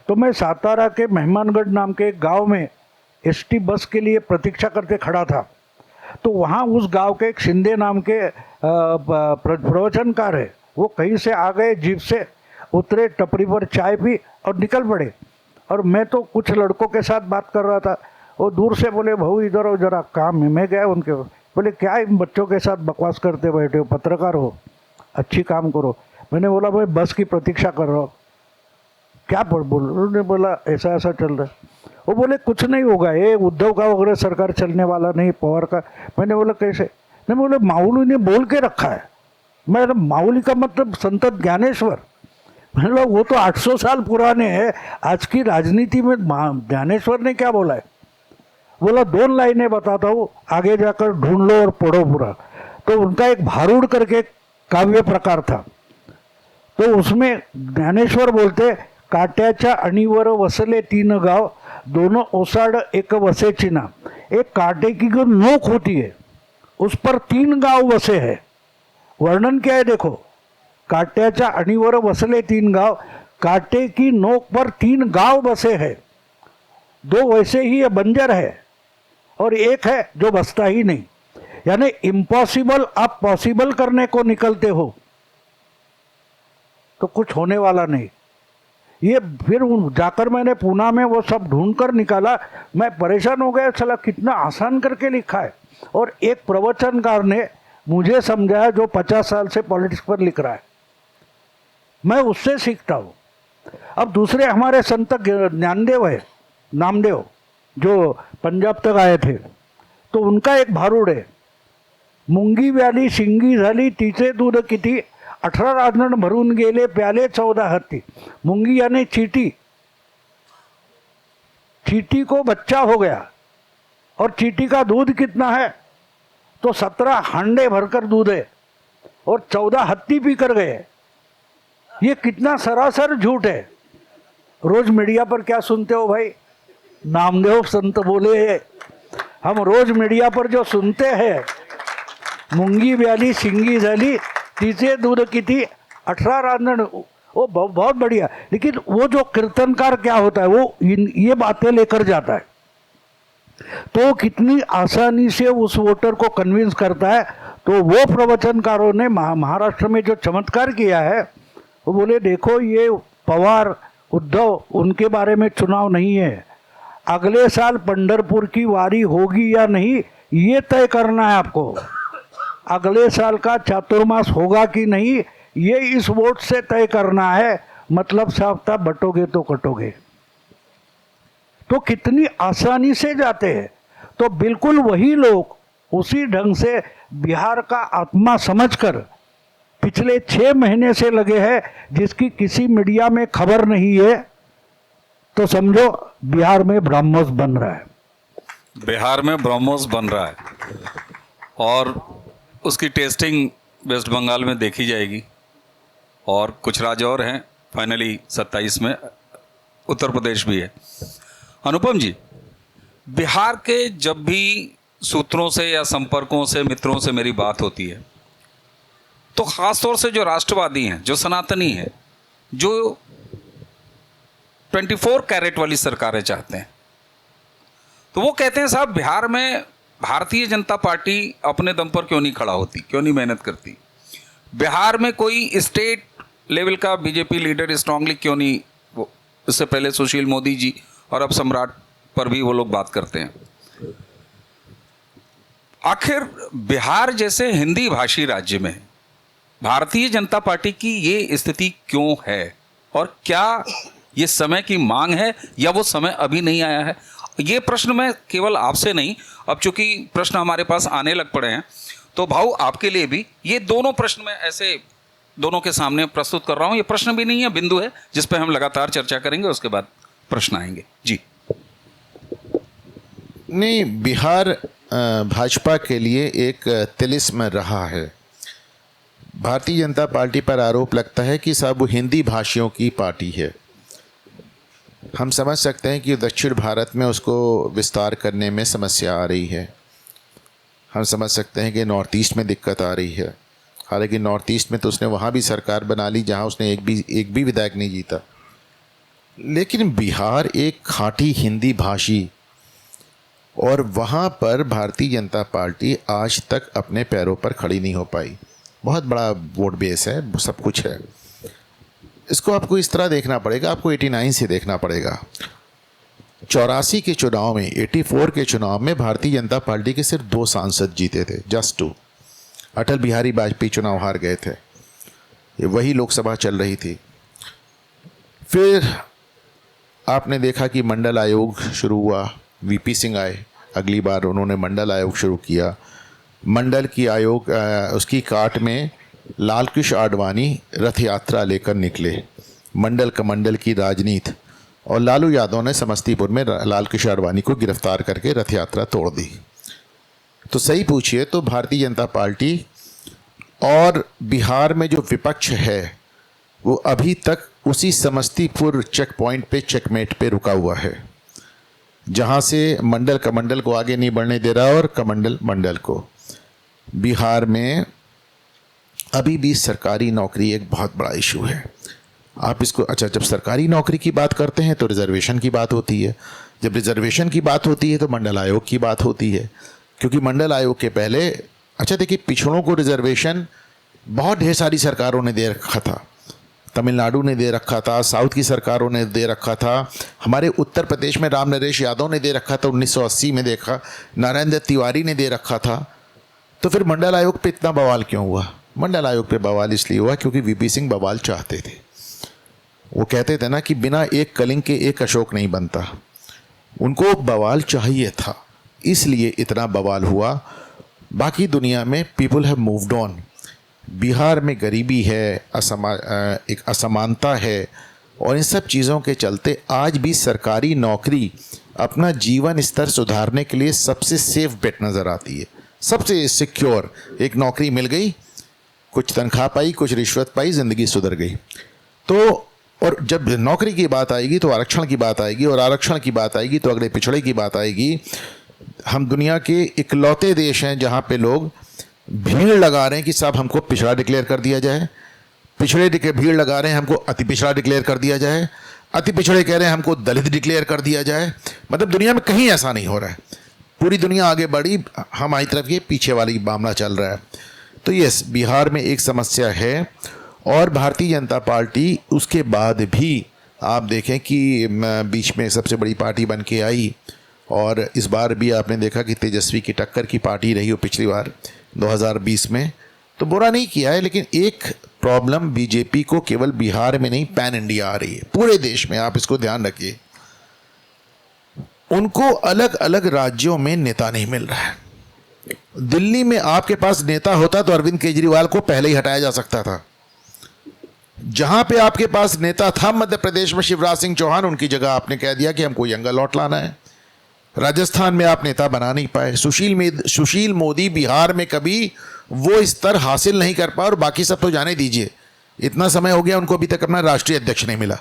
तो मैं सातारा के मेहमानगढ़ नाम के एक गांव में एसटी बस के लिए प्रतीक्षा करते खड़ा था। तो वहाँ उस गांव के एक शिंदे नाम के प्रवचनकार है, वो कहीं से आ गए, जीप से उतरे, टपरी पर चाय पी और निकल पड़े। और मैं तो कुछ लड़कों के साथ बात कर रहा था, वो दूर से बोले भाऊ इधर हो जरा, काम है। मैं गया उनके, बोले क्या इन बच्चों के साथ बकवास करते बैठे हो, पत्रकार हो, अच्छी काम करो। मैंने बोला भाई बस की प्रतीक्षा कर रहा हूँ। क्या बोल, उन्होंने बोला ऐसा ऐसा चल रहा है। वो बोले कुछ नहीं होगा, ये उद्धव का वगैरह सरकार चलने वाला नहीं, पवार का। मैंने बोला कैसे? नहीं, बोले माऊली ने बोल के रखा है। मैं माऊली का मतलब संत ज्ञानेश्वर। मैंने बोला वो तो 800 साल पुराने हैं, आज की राजनीति में ज्ञानेश्वर ने क्या बोला है? बोला 2 लाइनें बताता हूँ, आगे जाकर ढूंढ लो और पढ़ो पूरा। तो उनका एक भारूड करके काव्य प्रकार था, तो उसमें ज्ञानेश्वर बोलते काट्याच्या अणीवर वसले 3 गाव, दोनों ओसाड एक वसेची ना। एक कांटे की जो नोक होती है उस पर 3 गांव बसे हैं। वर्णन क्या है देखो, काट्याच्या अणीवर वसले 3 गांव, कांटे की नोक पर 3 गांव बसे हैं। 2 वैसे ही ये बंजर है और एक है जो बसता ही नहीं। यानी इम्पॉसिबल आप पॉसिबल करने को निकलते हो तो कुछ होने वाला नहीं। ये फिर जाकर मैंने पूना में वो सब ढूंढ कर निकाला। मैं परेशान हो गया, चला कितना आसान करके लिखा है। और एक प्रवचनकार ने मुझे समझाया जो 50 साल से पॉलिटिक्स पर लिख रहा है, मैं उससे सीखता हूँ। अब दूसरे हमारे संत ज्ञानदेव है, नामदेव, जो पंजाब तक आए थे, तो उनका एक भारूड है, मुंगी व्याली शिंगी झाली तिचे दूध किती, 18 राजन भरून गेले प्याले 14 हत्ती। मुंगी यानी चीटी, चीटी को बच्चा हो गया और चीटी का दूध कितना है तो 17 हांडे भरकर दूध है और 14 हत्ती पी कर गए। ये कितना सरासर झूठ है। रोज मीडिया पर क्या सुनते हो भाई, नामदेव संत बोले। हम रोज मीडिया पर जो सुनते हैं, मुंगी व्याली शिंगी झाली तिचे दूध किती, 18 रांधण, वो बहुत बढ़िया। लेकिन वो जो कीर्तनकार क्या होता है, वो ये बातें लेकर जाता है, तो कितनी आसानी से उस वोटर को कन्विंस करता है। तो वो प्रवचनकारों ने महाराष्ट्र में जो चमत्कार किया है, वो बोले देखो ये पवार उद्धव उनके बारे में चुनाव नहीं है, अगले साल पंढरपुर की वारी होगी या नहीं ये तय करना है आपको। अगले साल का चातुर्मास होगा कि नहीं ये इस वोट से तय करना है। मतलब साफ था, बटोगे तो कटोगे। तो कितनी आसानी से जाते हैं। तो बिल्कुल वही लोग उसी ढंग से बिहार का आत्मा समझकर पिछले 6 महीने से लगे हैं, जिसकी किसी मीडिया में खबर नहीं है, तो समझो बिहार में ब्रह्मोस बन रहा है। बिहार में ब्रह्मोस बन रहा है और उसकी टेस्टिंग वेस्ट बंगाल में देखी जाएगी और कुछ राज्य और हैं, फाइनली 27 में उत्तर प्रदेश भी है। अनुपम जी, बिहार के जब भी सूत्रों से या संपर्कों से, मित्रों से मेरी बात होती है, तो ख़ास तौर से जो राष्ट्रवादी हैं, जो सनातनी हैं, जो 24 कैरेट वाली सरकारें चाहते हैं, तो वो कहते हैं साहब बिहार में भारतीय जनता पार्टी अपने दम पर क्यों नहीं खड़ा होती, क्यों नहीं मेहनत करती, बिहार में कोई स्टेट लेवल का बीजेपी लीडर स्ट्रांगली क्यों नहीं, वो इससे पहले सुशील मोदी जी और अब सम्राट पर भी वो लोग बात करते हैं। आखिर बिहार जैसे हिंदी भाषी राज्य में भारतीय जनता पार्टी की ये स्थिति क्यों है और क्या ये समय की मांग है या वो समय अभी नहीं आया है? ये प्रश्न मैं केवल आपसे नहीं, अब चूंकि प्रश्न हमारे पास आने लग पड़े हैं, तो भाऊ आपके लिए भी ये दोनों प्रश्न मैं ऐसे दोनों के सामने प्रस्तुत कर रहा हूँ। ये प्रश्न भी नहीं है, बिंदु है जिस पे हम लगातार चर्चा करेंगे, उसके बाद प्रश्न आएंगे। जी नहीं, बिहार भाजपा के लिए एक तिलिस्म रहा है। भारतीय जनता पार्टी पर आरोप लगता है कि साहब वो हिंदी भाषियों की पार्टी है। हम समझ सकते हैं कि दक्षिण भारत में उसको विस्तार करने में समस्या आ रही है। हम समझ सकते हैं कि नॉर्थ ईस्ट में दिक्कत आ रही है। हालांकि नॉर्थ ईस्ट में तो उसने वहाँ भी सरकार बना ली जहाँ उसने एक भी विधायक नहीं जीता। लेकिन बिहार एक खाँटी हिंदी भाषी, और वहाँ पर भारतीय जनता पार्टी आज तक अपने पैरों पर खड़ी नहीं हो पाई। बहुत बड़ा वोट बेस है, सब कुछ है। इसको आपको इस तरह देखना पड़ेगा, आपको 89 से देखना पड़ेगा। 84 के चुनाव में, 84 के चुनाव में भारतीय जनता पार्टी के सिर्फ 2 सांसद जीते थे, जस्ट 2। अटल बिहारी वाजपेयी चुनाव हार गए थे, ये वही लोकसभा चल रही थी। फिर आपने देखा कि मंडल आयोग शुरू हुआ, वीपी सिंह आए, अगली बार उन्होंने मंडल आयोग शुरू किया। मंडल की आयोग उसकी काट में लाल कृष्ण आडवाणी रथ यात्रा लेकर निकले, मंडल कमंडल की राजनीति, और लालू यादव ने समस्तीपुर में लाल कृष्ण आडवाणी को गिरफ्तार करके रथ यात्रा तोड़ दी। तो सही पूछिए तो भारतीय जनता पार्टी और बिहार में जो विपक्ष है वो अभी तक उसी समस्तीपुर चेक पॉइंट पे, चेकमेट पे रुका हुआ है, जहाँ से मंडल कमंडल को आगे नहीं बढ़ने दे रहा और कमंडल मंडल को। बिहार में अभी भी सरकारी नौकरी एक बहुत बड़ा इशू है। आप इसको, अच्छा, जब सरकारी नौकरी की बात करते हैं तो रिजर्वेशन की बात होती है, जब रिजर्वेशन की बात होती है तो मंडल आयोग की बात होती है, क्योंकि मंडल आयोग के पहले, अच्छा देखिए, पिछड़ों को रिजर्वेशन बहुत ढेर सारी सरकारों ने दे रखा था। तमिलनाडु ने दे रखा था, साउथ की सरकारों ने दे रखा था, हमारे उत्तर प्रदेश में राम नरेश यादव ने दे रखा था, 1980 में देखा, नारायण दत्त तिवारी ने दे रखा था। तो फिर मंडल आयोग पे इतना बवाल क्यों हुआ? मंडल आयोग पे बवाल इसलिए हुआ क्योंकि वीपी सिंह बवाल चाहते थे। वो कहते थे ना कि बिना एक कलिंग के एक अशोक नहीं बनता, उनको बवाल चाहिए था, इसलिए इतना बवाल हुआ। बाकी दुनिया में people have moved on. Bihar में गरीबी है, एक असमानता है, और इन सब चीज़ों के चलते आज भी सरकारी नौकरी अपना जीवन स्तर सुधारने के लिए सबसे सेफ बेट नज़र आती है, सबसे सिक्योर। एक नौकरी मिल गई, कुछ तनख्वाह पाई, कुछ रिश्वत पाई, ज़िंदगी सुधर गई। तो और जब नौकरी की बात आएगी तो आरक्षण की बात आएगी, और आरक्षण की बात आएगी तो अगले पिछड़े की बात आएगी। हम दुनिया के इकलौते देश हैं जहाँ पे लोग भीड़ लगा रहे हैं कि साहब हमको पिछड़ा डिक्लेयर कर दिया जाए, पिछड़े भीड़ लगा रहे हैं हमको अति पिछड़ा डिक्लेयर कर दिया जाए, अति पिछड़े कह रहे हैं हमको दलित डिक्लेयर कर दिया जाए। मतलब दुनिया में कहीं ऐसा नहीं हो रहा है, पूरी दुनिया आगे बढ़ी, हमारी तरफ ये पीछे वाली मामला चल रहा है। तो यस, बिहार में एक समस्या है, और भारतीय जनता पार्टी उसके बाद भी आप देखें कि बीच में सबसे बड़ी पार्टी बन के आई, और इस बार भी आपने देखा कि तेजस्वी की टक्कर की पार्टी रही हो पिछली बार 2020 में। तो बुरा नहीं किया है, लेकिन एक प्रॉब्लम बीजेपी को केवल बिहार में नहीं, पैन इंडिया आ रही है, पूरे देश में। आप इसको ध्यान रखिए, उनको अलग अलग राज्यों में नेता नहीं मिल रहा है। दिल्ली में आपके पास नेता होता तो अरविंद केजरीवाल को पहले ही हटाया जा सकता था। जहां पे आपके पास नेता था मध्य प्रदेश में शिवराज सिंह चौहान, उनकी जगह आपने कह दिया कि हमको यंगा लौट लाना है। राजस्थान में आप नेता बना नहीं पाए। सुशील मोदी बिहार में कभी वो स्तर हासिल नहीं कर पाए, और बाकी सब तो जाने दीजिए, इतना समय हो गया उनको अभी तक अपना राष्ट्रीय अध्यक्ष नहीं मिला।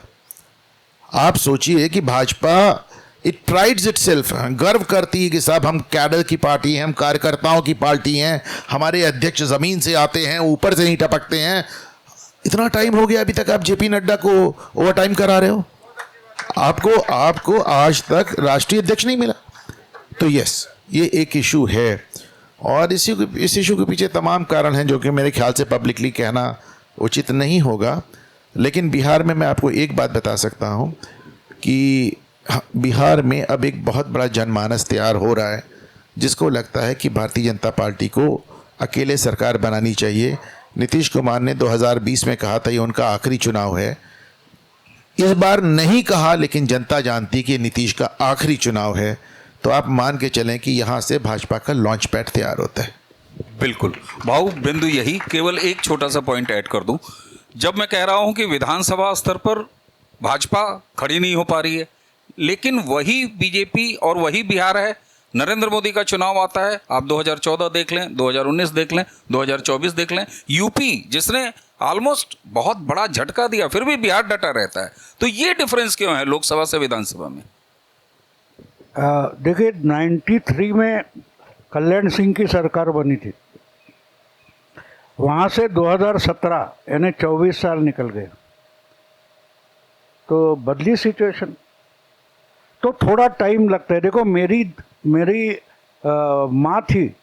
आप सोचिए कि भाजपा इट प्राइड्स इटसेल्फ, गर्व करती है कि साहब हम कैडर की पार्टी हैं, हम कार्यकर्ताओं की पार्टी हैं, हमारे अध्यक्ष जमीन से आते हैं, ऊपर से नहीं टपकते हैं। इतना टाइम हो गया, अभी तक आप जेपी नड्डा को ओवर टाइम करा रहे हो। आपको आज तक राष्ट्रीय अध्यक्ष नहीं मिला। तो यस, ये एक इशू है, और इस इशू के पीछे तमाम कारण हैं जो कि मेरे ख्याल से पब्लिकली कहना उचित नहीं होगा। लेकिन बिहार में मैं आपको एक बात बता सकता हूँ कि बिहार में अब एक बहुत बड़ा जनमानस तैयार हो रहा है, जिसको लगता है कि भारतीय जनता पार्टी को अकेले सरकार बनानी चाहिए। नीतीश कुमार ने 2020 में कहा था ये उनका आखिरी चुनाव है। इस बार नहीं कहा, लेकिन जनता जानती कि नीतीश का आखिरी चुनाव है, तो आप मान के चलें कि यहाँ से भाजपा का लॉन्च पैड तैयार होता है। बिल्कुल भाऊ, बिंदु यही, केवल एक छोटा सा पॉइंट ऐड कर दूं। जब मैं कह रहा हूं कि विधानसभा स्तर पर भाजपा खड़ी नहीं हो पा रही है, लेकिन वही बीजेपी और वही बिहार है। नरेंद्र मोदी का चुनाव आता है, आप 2014 देख लें, 2019 देख लें, 2024 देख लें, यूपी जिसने ऑलमोस्ट बहुत बड़ा झटका दिया, फिर भी बिहार डटा रहता है। तो ये डिफरेंस क्यों है लोकसभा से विधानसभा में? देखिए 93 में कल्याण सिंह की सरकार बनी थी, वहाँ से 2017 यानी 24 साल निकल गए, तो बदली सिचुएशन, तो थोड़ा टाइम लगता है। देखो मेरी माँ थी,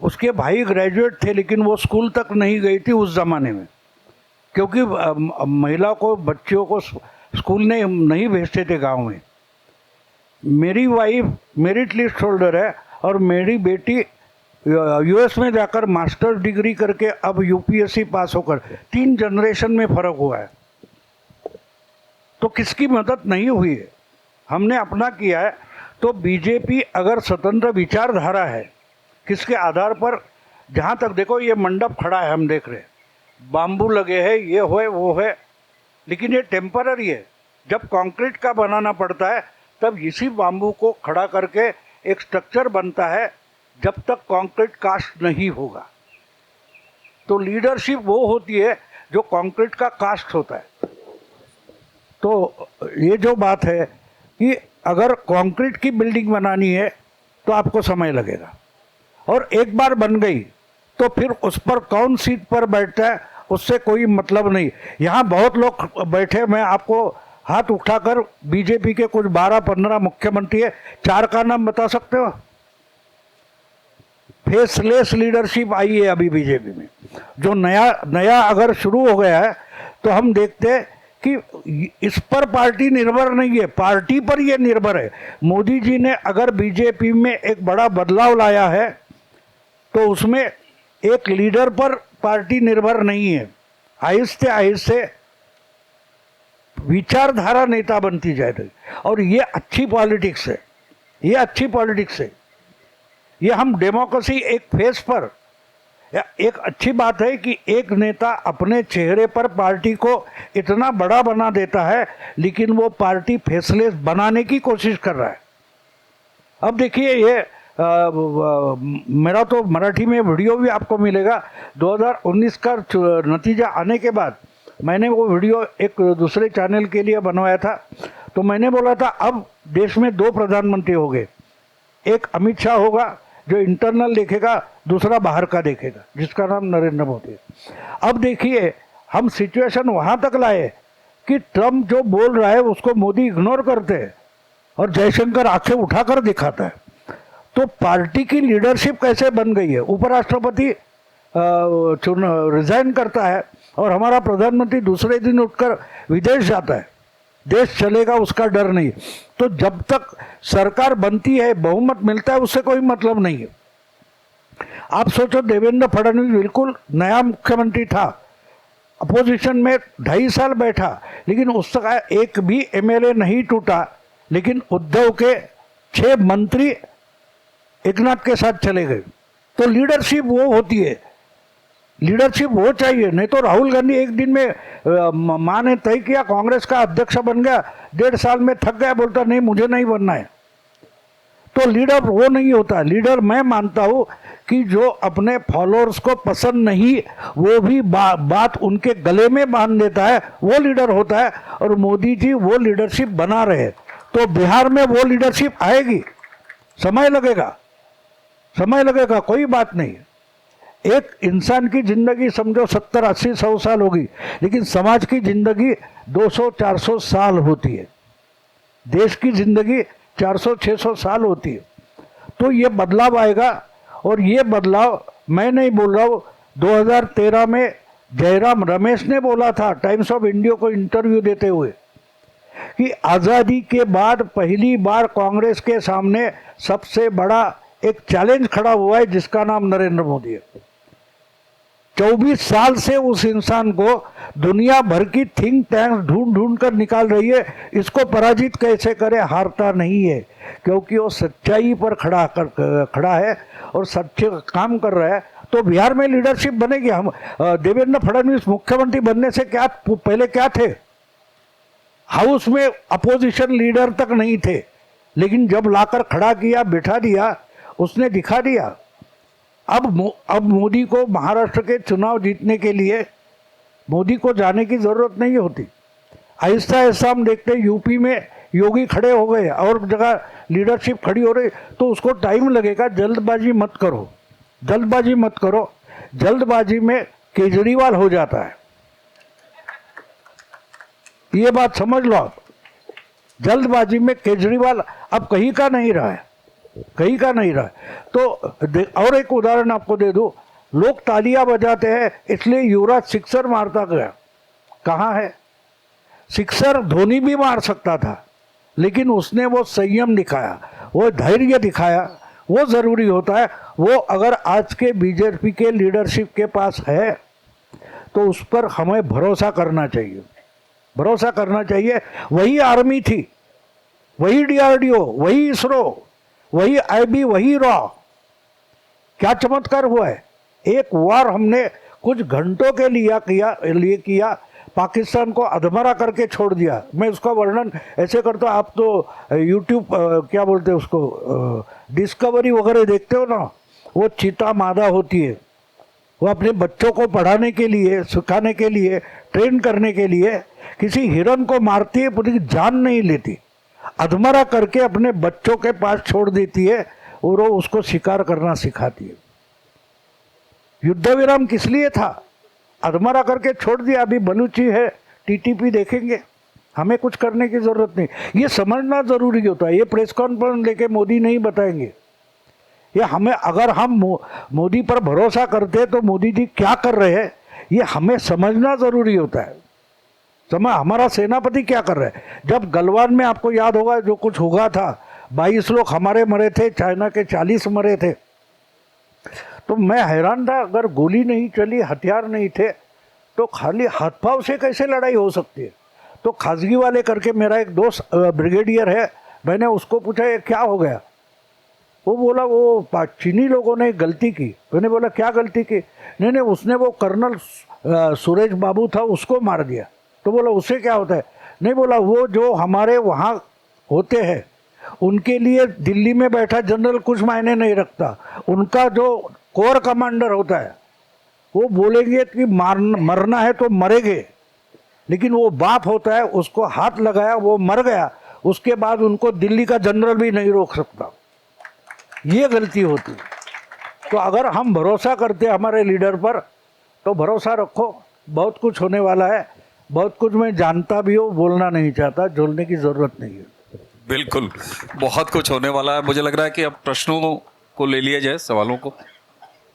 उसके भाई ग्रेजुएट थे, लेकिन वो स्कूल तक नहीं गई थी उस ज़माने में, क्योंकि महिला को, बच्चियों को स्कूल नहीं भेजते थे गांव में। मेरी वाइफ मेरिट लिस्ट होल्डर है और मेरी बेटी यूएस में जाकर मास्टर्स डिग्री करके अब यूपीएससी पास होकर 3 जनरेशन में फ़र्क हुआ है। तो किसकी मदद नहीं हुई है, हमने अपना किया है। तो बीजेपी अगर स्वतंत्र विचारधारा है, किसके आधार पर, जहाँ तक देखो ये मंडप खड़ा है, हम देख रहे हैं बाम्बू लगे हैं, ये है वो है, लेकिन ये टेम्पररी है। जब कंक्रीट का बनाना पड़ता है तब इसी बाम्बू को खड़ा करके एक स्ट्रक्चर बनता है, जब तक कंक्रीट कास्ट नहीं होगा। तो लीडरशिप वो होती है जो कंक्रीट का कास्ट होता है। तो ये जो बात है कि अगर कंक्रीट की बिल्डिंग बनानी है तो आपको समय लगेगा, और एक बार बन गई तो फिर उस पर कौन सीट पर बैठता है उससे कोई मतलब नहीं। यहाँ बहुत लोग बैठे, मैं आपको हाथ उठाकर बीजेपी के कुछ 12-15 मुख्यमंत्री है, 4 का नाम बता सकते हो? फेसलेस लीडरशिप आई है अभी बीजेपी में। जो नया अगर शुरू हो गया है तो हम देखते हैं कि इस पर पार्टी निर्भर नहीं है, पार्टी पर यह निर्भर है। मोदी जी ने अगर बीजेपी में एक बड़ा बदलाव लाया है तो उसमें एक लीडर पर पार्टी निर्भर नहीं है, आहिस्ते आहिस्ते विचारधारा नेता बनती जा रही, और ये अच्छी पॉलिटिक्स है, ये अच्छी पॉलिटिक्स है। ये हम डेमोक्रेसी एक फेस पर, एक अच्छी बात है कि एक नेता अपने चेहरे पर पार्टी को इतना बड़ा बना देता है, लेकिन वो पार्टी फेसलेस बनाने की कोशिश कर रहा है। अब देखिए ये मेरा तो मराठी में वीडियो भी आपको मिलेगा। 2019 का नतीजा आने के बाद मैंने वो वीडियो एक दूसरे चैनल के लिए बनवाया था। तो मैंने बोला था अब देश में 2 प्रधानमंत्री हो गए, एक अमित शाह होगा जो इंटरनल देखेगा, दूसरा बाहर का देखेगा, जिसका नाम नरेंद्र मोदी है। अब देखिए हम सिचुएशन वहाँ तक लाए कि ट्रम्प जो बोल रहा है उसको मोदी इग्नोर करते हैं और जयशंकर आंखें उठाकर दिखाता है। तो पार्टी की लीडरशिप कैसे बन गई है? उपराष्ट्रपति रिजाइन करता है और हमारा प्रधानमंत्री दूसरे दिन उठकर विदेश जाता है, देश चलेगा उसका डर नहीं। तो जब तक सरकार बनती है, बहुमत मिलता है, उससे कोई मतलब नहीं है। आप सोचो देवेंद्र फडणवीस बिल्कुल नया मुख्यमंत्री था, अपोजिशन में 2.5 साल बैठा, लेकिन उस तक एक भी एमएलए नहीं टूटा, लेकिन उद्धव के 6 मंत्री एकनाथ के साथ चले गए। तो लीडरशिप वो होती है, लीडरशिप वो चाहिए। नहीं तो राहुल गांधी एक दिन में माँ ने तय किया, कांग्रेस का अध्यक्ष बन गया, 1.5 साल में थक गया, बोलता नहीं मुझे नहीं बनना है। तो लीडर वो नहीं होता। लीडर मैं मानता हूँ कि जो अपने फॉलोअर्स को पसंद नहीं, वो भी बात उनके गले में बांध देता है, वो लीडर होता है। और मोदी जी वो लीडरशिप बना रहे। तो बिहार में वो लीडरशिप आएगी, समय लगेगा, समय लगेगा, कोई बात नहीं। एक इंसान की जिंदगी समझो 70, 80, 100 साल होगी, लेकिन समाज की जिंदगी 200, 400 साल होती है। देश की जिंदगी 400, 600 साल होती है। तो ये बदलाव आएगा, और ये बदलाव मैं नहीं बोल रहा हूँ। 2013 में जयराम रमेश ने बोला था टाइम्स ऑफ इंडिया को इंटरव्यू देते हुए कि आज़ादी के बाद पहली बार कांग्रेस के सामने सबसे बड़ा एक चैलेंज खड़ा हुआ है जिसका नाम नरेंद्र मोदी है। 24 साल से उस इंसान को दुनिया भर की थिंक टैंक ढूंढ ढूंढ कर निकाल रही है, इसको पराजित कैसे करे, हारता नहीं है, क्योंकि वो सच्चाई पर खड़ा है और सच्चे काम कर रहा है। तो बिहार में लीडरशिप बनेगी। हम देवेंद्र फडणवीस मुख्यमंत्री बनने से पहले क्या थे? हाउस में अपोजिशन लीडर तक नहीं थे, लेकिन जब लाकर खड़ा किया, बिठा दिया, उसने दिखा दिया। अब मोदी को महाराष्ट्र के चुनाव जीतने के लिए मोदी को जाने की जरूरत नहीं होती। आहिस्ता आहिस्ता हम देखते हैं यूपी में योगी खड़े हो गए और जगह लीडरशिप खड़ी हो रही, तो उसको टाइम लगेगा। जल्दबाजी मत करो, जल्दबाजी मत करो। जल्दबाजी में केजरीवाल हो जाता है, ये बात समझ लो आप। जल्दबाजी में केजरीवाल अब कहीं का नहीं रहा है, कहीं का नहीं रहा। तो और एक उदाहरण आपको दे दूं, लोग तालियां बजाते हैं इसलिए युवराज सिक्सर मारता गया, कहाँ है? सिक्सर धोनी भी मार सकता था, लेकिन उसने वो संयम दिखाया, वो धैर्य दिखाया, वो जरूरी होता है। वो अगर आज के बीजेपी के लीडरशिप के पास है तो उस पर हमें भरोसा करना चाहिए, भरोसा करना चाहिए। वही आर्मी थी, वही DRDO, वही इसरो, वही IB, वही रॉ। क्या चमत्कार हुआ है? एक वार हमने कुछ घंटों के लिए किया, पाकिस्तान को अधमरा करके छोड़ दिया। मैं उसका वर्णन ऐसे करता हूँ, आप तो यूट्यूब क्या बोलते हैं उसको, डिस्कवरी वगैरह देखते हो ना, वो चीता मादा होती है, वो अपने बच्चों को पढ़ाने के लिए, सिखाने के लिए, ट्रेन करने के लिए किसी हिरन को मारती है, पूरी जान नहीं लेती, अधमरा करके अपने बच्चों के पास छोड़ देती है और वो उसको शिकार करना सिखाती है। युद्ध विराम किस लिए था? अधमरा करके छोड़ दिया। अभी बलूची है, TTP देखेंगे, हमें कुछ करने की जरूरत नहीं। ये समझना जरूरी होता है। ये प्रेस कॉन्फ्रेंस लेके मोदी नहीं बताएंगे, ये हमें, अगर हम मोदी पर भरोसा करते हैं तो मोदी जी क्या कर रहे हैं ये हमें समझना जरूरी होता है। हमारा सेनापति क्या कर रहे हैं? जब गलवान में आपको याद होगा जो कुछ हुआ था, 22 लोग हमारे मरे थे, चाइना के 40 मरे थे, तो मैं हैरान था। अगर गोली नहीं चली, हथियार नहीं थे, तो खाली हाथ पांव से कैसे लड़ाई हो सकती है? तो खाजगी वाले करके मेरा एक दोस्त ब्रिगेडियर है, मैंने उसको पूछा ये क्या हो गया? वो बोला वो चीनी लोगों ने गलती की। मैंने बोला क्या गलती की? नहीं, उसने वो कर्नल सुरेश बाबू था उसको मार दिया। तो बोला उससे क्या होता है? नहीं, बोला वो जो हमारे वहाँ होते हैं उनके लिए दिल्ली में बैठा जनरल कुछ मायने नहीं रखता, उनका जो कोर कमांडर होता है वो बोलेंगे कि मरना है तो मरेंगे, लेकिन वो बाप होता है, उसको हाथ लगाया, वो मर गया, उसके बाद उनको दिल्ली का जनरल भी नहीं रोक सकता। ये गलती होती। तो अगर हम भरोसा करते हमारे लीडर पर तो भरोसा रखो, बहुत कुछ होने वाला है। बहुत कुछ मैं जानता भी हूँ, बोलना नहीं चाहता, झोलने की जरूरत नहीं है। बिल्कुल, बहुत कुछ होने वाला है। मुझे लग रहा है कि अब प्रश्नों को ले लिया जाए, सवालों को।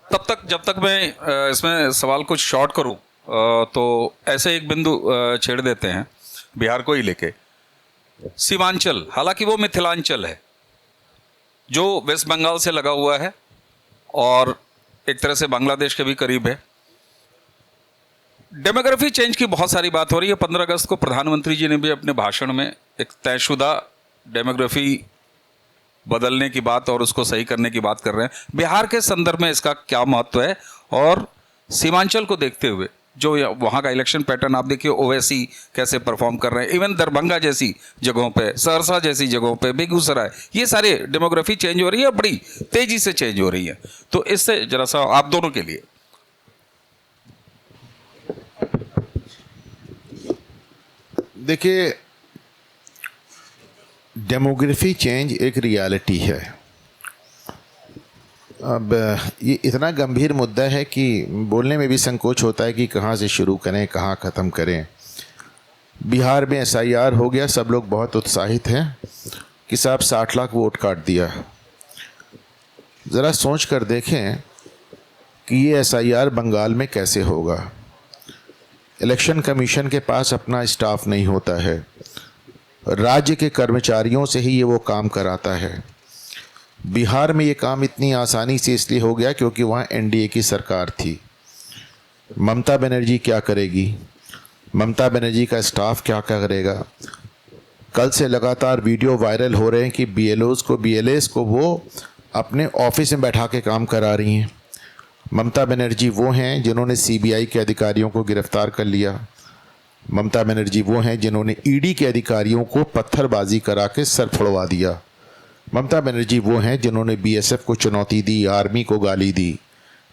तब तक जब तक मैं इसमें सवाल कुछ शॉर्ट करूं, तो ऐसे एक बिंदु छेड़ देते हैं बिहार को ही लेके। सीमांचल, हालांकि वो मिथिलांचल है जो वेस्ट बंगाल से लगा हुआ है और एक तरह से बांग्लादेश के भी करीब है। डेमोग्राफी चेंज की बहुत सारी बात हो रही है। 15 अगस्त को प्रधानमंत्री जी ने भी अपने भाषण में एक तयशुदा डेमोग्राफी बदलने की बात और उसको सही करने की बात कर रहे हैं। बिहार के संदर्भ में इसका क्या महत्व है? और सीमांचल को देखते हुए जो वहाँ का इलेक्शन पैटर्न आप देखिए, ओवैसी कैसे परफॉर्म कर रहे हैं, इवन दरभंगा जैसी जगहों पे, सहरसा जैसी जगहों पे, बेगूसराय, ये सारे डेमोग्राफी चेंज हो रही है, बड़ी तेजी से चेंज हो रही है। तो इससे जरा सा आप दोनों के लिए। देखिए, डेमोग्राफी चेंज एक रियलिटी है। अब ये इतना गंभीर मुद्दा है कि बोलने में भी संकोच होता है कि कहाँ से शुरू करें, कहाँ ख़त्म करें। बिहार में SIR हो गया, सब लोग बहुत उत्साहित हैं कि साहब 60 लाख वोट काट दिया। ज़रा सोच कर देखें कि ये SIR बंगाल में कैसे होगा। इलेक्शन कमीशन के पास अपना स्टाफ नहीं होता है, राज्य के कर्मचारियों से ही ये वो काम कराता है। बिहार में ये काम इतनी आसानी से इसलिए हो गया क्योंकि वहाँ NDA की सरकार थी। ममता बनर्जी क्या करेगी, ममता बनर्जी का स्टाफ क्या करेगा। कल से लगातार वीडियो वायरल हो रहे हैं कि बीएलएस को वो अपने ऑफिस में बैठा के काम करा रही हैं। ममता बनर्जी वो हैं जिन्होंने सीबीआई के अधिकारियों को गिरफ्तार कर लिया। ममता बनर्जी वो हैं जिन्होंने ईडी के अधिकारियों को पत्थरबाजी करा के सर फोड़वा दिया। ममता बनर्जी वो हैं जिन्होंने बीएसएफ को चुनौती दी, आर्मी को गाली दी।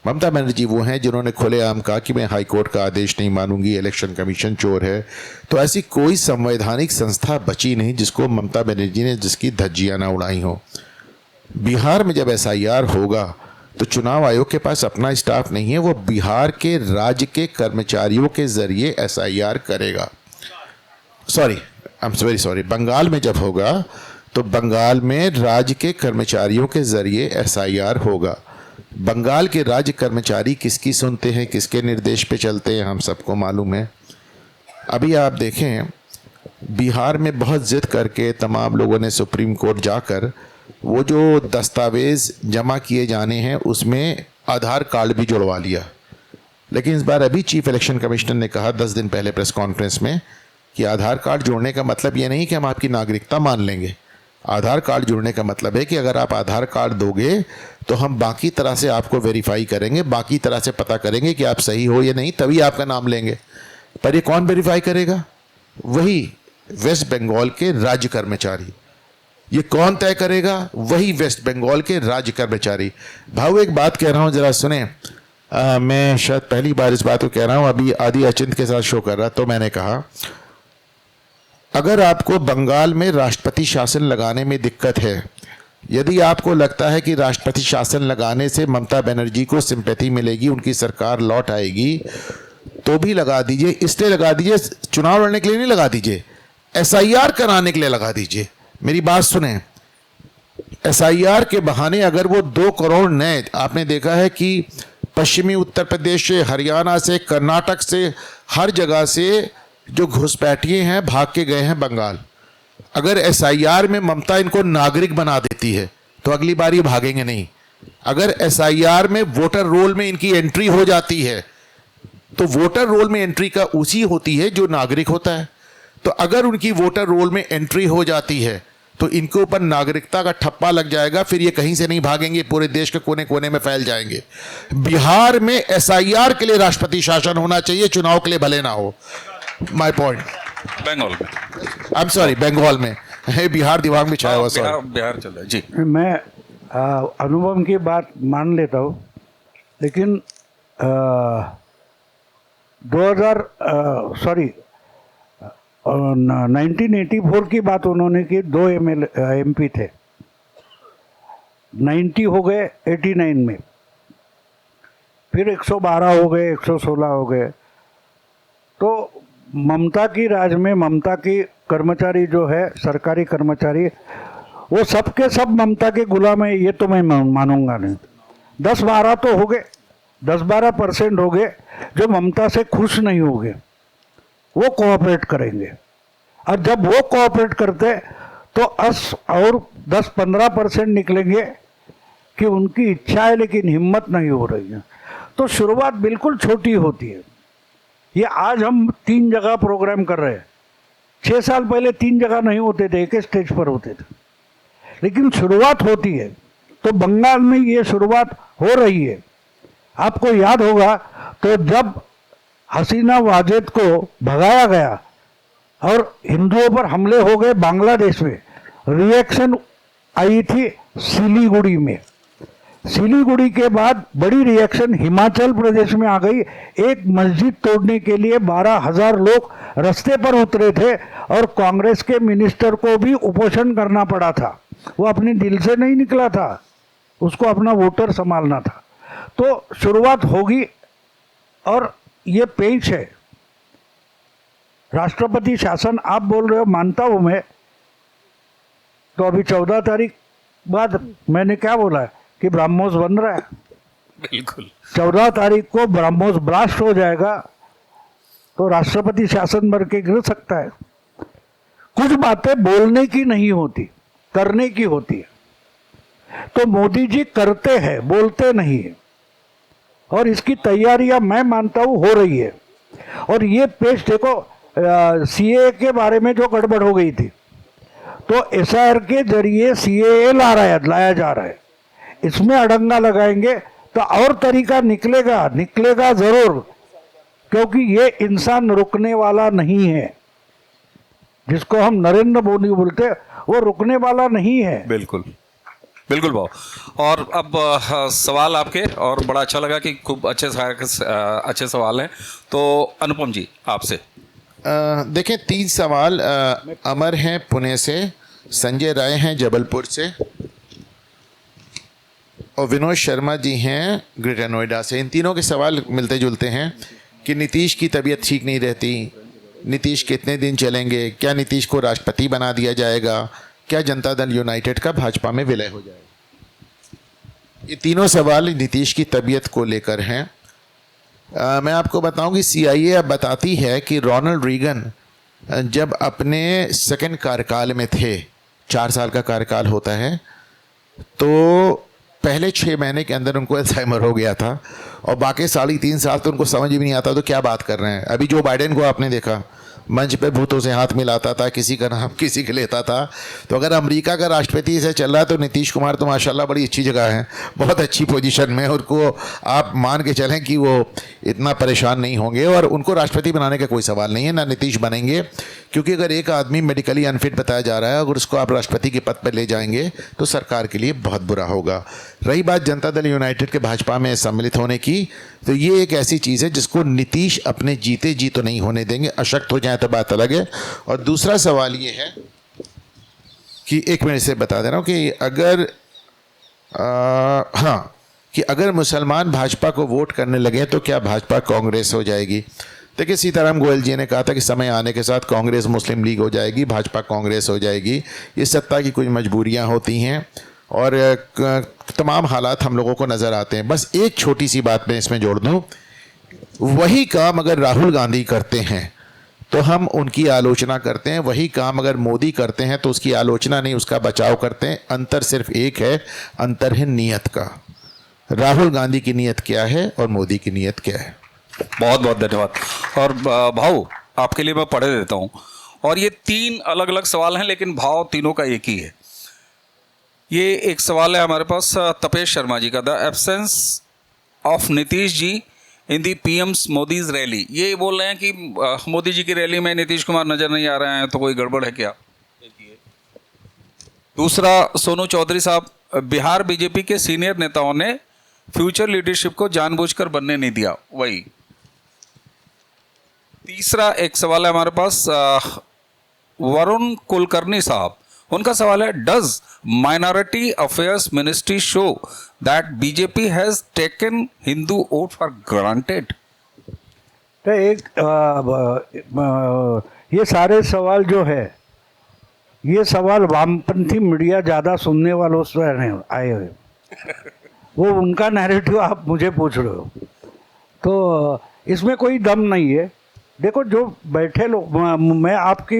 ममता बनर्जी वो हैं जिन्होंने खुलेआम कहा कि मैं हाई कोर्ट का आदेश नहीं मानूंगी, इलेक्शन कमीशन चोर है। तो ऐसी कोई संवैधानिक संस्था बची नहीं जिसको ममता बनर्जी ने जिसकी धज्जियां ना उड़ाई हो। बिहार में जब एसआईआर होगा तो चुनाव आयोग के पास अपना स्टाफ नहीं है, वो बिहार के राज्य के कर्मचारियों के जरिए एसआईआर करेगा। Sorry, I am very sorry, Bengal में जब होगा तो बंगाल में राज्य के कर्मचारियों के जरिए एसआईआर होगा। बंगाल के राज्य कर्मचारी किसकी सुनते हैं, किसके निर्देश पे चलते हैं, हम सबको मालूम है। अभी आप देखें, बिहार में बहुत जिद करके तमाम लोगों ने सुप्रीम कोर्ट जाकर वो जो दस्तावेज़ जमा किए जाने हैं उसमें आधार कार्ड भी जुड़वा लिया। लेकिन इस बार अभी चीफ इलेक्शन कमिश्नर ने कहा 10 दिन पहले प्रेस कॉन्फ्रेंस में कि आधार कार्ड जोड़ने का मतलब ये नहीं कि हम आपकी नागरिकता मान लेंगे। आधार कार्ड जुड़ने का मतलब है कि अगर आप आधार कार्ड दोगे तो हम बाकी तरह से आपको वेरीफाई करेंगे, बाकी तरह से पता करेंगे कि आप सही हो या नहीं, तभी आपका नाम लेंगे। पर ये कौन वेरीफाई करेगा? वही वेस्ट बंगाल के राज्य कर्मचारी। ये कौन तय करेगा? वही वेस्ट बंगाल के राज्य कर्मचारी। भाऊ एक बात कह रहा हूँ, जरा सुने। मैं शायद पहली बार इस बात को कह रहा हूँ, अभी आदि अचिंत के साथ शो कर रहा तो मैंने कहा अगर आपको बंगाल में राष्ट्रपति शासन लगाने में दिक्कत है, यदि आपको लगता है कि राष्ट्रपति शासन लगाने से ममता बनर्जी को सिंपैथी मिलेगी, उनकी सरकार लौट आएगी, तो भी लगा दीजिए। इसलिए लगा दीजिए, चुनाव लड़ने के लिए नहीं लगा दीजिए, एसआईआर कराने के लिए लगा दीजिए। मेरी बात सुने, एसआईआर के बहाने अगर वो 2 करोड़ नए, आपने देखा है कि पश्चिमी उत्तर प्रदेश से, हरियाणा से, कर्नाटक से, हर जगह से जो घुसपैठिए हैं भाग के गए हैं बंगाल। अगर एसआईआर में ममता इनको नागरिक बना देती है तो अगली बार ये भागेंगे नहीं। अगर एसआईआर में वोटर रोल में इनकी एंट्री हो जाती है तो वोटर रोल में एंट्री का उसी होती है जो नागरिक होता है। तो अगर उनकी वोटर रोल में एंट्री हो जाती है तो इनके ऊपर नागरिकता का ठप्पा लग जाएगा, फिर ये कहीं से नहीं भागेंगे, पूरे देश के कोने कोने में फैल जाएंगे। बिहार में एसआईआर के लिए राष्ट्रपति शासन होना चाहिए, चुनाव के लिए भले ना हो। My point. बंगाल में, आई एम सॉरी, बंगाल में है, बिहार दिमाग में छाया हुआ। सॉरी, बिहार चल रहा है जी। मैं अनुभव की बात मान लेता हूँ, लेकिन 1984 की बात उन्होंने की। 2 MP थे, 90 हो गए 89 में, फिर 112 हो गए, 116 हो गए। तो ममता की राज में ममता की कर्मचारी जो है, सरकारी कर्मचारी, वो सब के सब ममता के गुलाम है, ये तो मैं मानूंगा नहीं। 10-12 तो हो गए, 10-12% हो गए जो ममता से खुश नहीं हो गए, वो कोऑपरेट करेंगे। और जब वो कोऑपरेट करते तो और 10-15% निकलेंगे कि उनकी इच्छा है लेकिन हिम्मत नहीं हो रही है। तो शुरुआत बिल्कुल छोटी होती है। ये आज हम 3 जगह प्रोग्राम कर रहे हैं, 6 साल पहले 3 जगह नहीं होते थे, एक स्टेज पर होते थे। लेकिन शुरुआत होती है, तो बंगाल में ये शुरुआत हो रही है। आपको याद होगा तो जब हसीना वाजेद को भगाया गया और हिंदुओं पर हमले हो गए बांग्लादेश में, रिएक्शन आई थी सिलीगुड़ी में। सिलीगुड़ी के बाद बड़ी रिएक्शन हिमाचल प्रदेश में आ गई। एक मस्जिद तोड़ने के लिए 12,000 लोग रास्ते पर उतरे थे और कांग्रेस के मिनिस्टर को भी उपोषण करना पड़ा था। वो अपने दिल से नहीं निकला था, उसको अपना वोटर संभालना था। तो शुरुआत होगी और ये पेच है। राष्ट्रपति शासन आप बोल रहे हो, मानता हूं मैं। तो अभी 14 तारीख बाद मैंने क्या बोला है कि ब्रह्मोस बन रहा है। बिल्कुल 14 तारीख को ब्रह्मोस ब्लास्ट हो जाएगा तो राष्ट्रपति शासन बन के गिर सकता है। कुछ बातें बोलने की नहीं होती, करने की होती है। तो मोदी जी करते हैं, बोलते नहीं है। और इसकी तैयारियां मैं मानता हूँ हो रही है। और ये पेश देखो, सीए के बारे में जो गड़बड़ हो गई थी, तो एसआईआर के जरिए सीए लाया जा रहा है। इसमें अड़ंगा लगाएंगे तो और तरीका निकलेगा जरूर, क्योंकि ये इंसान रुकने वाला नहीं है। जिसको हम नरेंद्र मोदी बोलते हैं, वो रुकने वाला नहीं है। बिल्कुल बिल्कुल भाव। और अब सवाल आपके, और बड़ा अच्छा लगा कि खूब अच्छे सवाल हैं। तो अनुपम जी आपसे देखें, 3 सवाल अमर हैं पुणे से, संजय राय हैं जबलपुर से, और विनोद शर्मा जी हैं ग्रेटर नोएडा से। इन तीनों के सवाल मिलते जुलते हैं कि नीतीश की तबीयत ठीक नहीं रहती, नीतीश कितने दिन चलेंगे, क्या नीतीश को राष्ट्रपति बना दिया जाएगा, क्या जनता दल यूनाइटेड का भाजपा में विलय हो जाएगा। ये तीनों सवाल नीतीश की तबीयत को लेकर हैं। मैं आपको बताऊं कि CIA अब बताती है कि रोनाल्ड रीगन जब अपने सेकंड कार्यकाल में थे, 4 साल का कार्यकाल होता है, तो पहले 6 महीने के अंदर उनको अल्जाइमर हो गया था, और बाकी 3.5 साल तो उनको समझ भी नहीं आता तो क्या बात कर रहे हैं। अभी जो बाइडेन को आपने देखा, मंच पे भूतों से हाथ मिलाता था, किसी का नाम किसी के लेता था। तो अगर अमेरिका का राष्ट्रपति से चल रहा है तो नीतीश कुमार तो माशाल्लाह बड़ी अच्छी जगह है, बहुत अच्छी पोजीशन में, उनको आप मान के चलें कि वो इतना परेशान नहीं होंगे, और उनको राष्ट्रपति बनाने का कोई सवाल नहीं है, ना नीतीश बनेंगे। क्योंकि अगर एक आदमी मेडिकली अनफिट बताया जा रहा है, अगर उसको आप राष्ट्रपति के पद पर ले जाएंगे तो सरकार के लिए बहुत बुरा होगा। रही बात जनता दल यूनाइटेड के भाजपा में सम्मिलित होने की, तो ये एक ऐसी चीज़ है जिसको नीतीश अपने जीते जी तो नहीं होने देंगे। अशक्त हो जाए तो बात अलग है। और दूसरा सवाल ये है कि, एक मिनट से बता दे रहा हूँ कि अगर कि अगर मुसलमान भाजपा को वोट करने लगे तो क्या भाजपा कांग्रेस हो जाएगी। देखिए, सीताराम गोयल जी ने कहा था कि समय आने के साथ कांग्रेस मुस्लिम लीग हो जाएगी, भाजपा कांग्रेस हो जाएगी। ये सत्ता की कुछ मजबूरियां होती हैं और तमाम हालात हम लोगों को नज़र आते हैं। बस एक छोटी सी बात मैं इसमें जोड़ दूं, वही काम अगर राहुल गांधी करते हैं तो हम उनकी आलोचना करते हैं, वही काम अगर मोदी करते हैं तो उसकी आलोचना नहीं, उसका बचाव करते हैं। अंतर सिर्फ एक है, अंतर है नीयत का। राहुल गांधी की नीयत क्या है और मोदी की नीयत क्या है। बहुत बहुत धन्यवाद। और भाव आपके लिए मैं पढ़े देता हूँ, और ये 3 अलग अलग सवाल हैं लेकिन भाव तीनों का एक ही है। ये एक सवाल है हमारे पास तपेश शर्मा जी का, the absence of Nitish ji in the PM's Modi's rally. ये बोल रहे हैं कि मोदी जी की रैली में नीतीश कुमार नजर नहीं आ रहे हैं, तो कोई गड़बड़ है क्या। दूसरा, सोनू चौधरी साहब, बिहार बीजेपी के सीनियर नेताओं ने फ्यूचर लीडरशिप को जानबूझकर बनने नहीं दिया, वही। तीसरा एक सवाल है हमारे पास वरुण कुलकर्णी साहब, उनका सवाल है, does minority affairs ministry show that BJP has taken Hindu vote for granted. तो ये सारे सवाल जो है, ये सवाल वामपंथी मीडिया ज़्यादा सुनने वालों से आए हुए, वो उनका नैरेटिव आप मुझे पूछ रहे हो, तो इसमें कोई दम नहीं है। देखो, जो बैठे लोग, मैं आपकी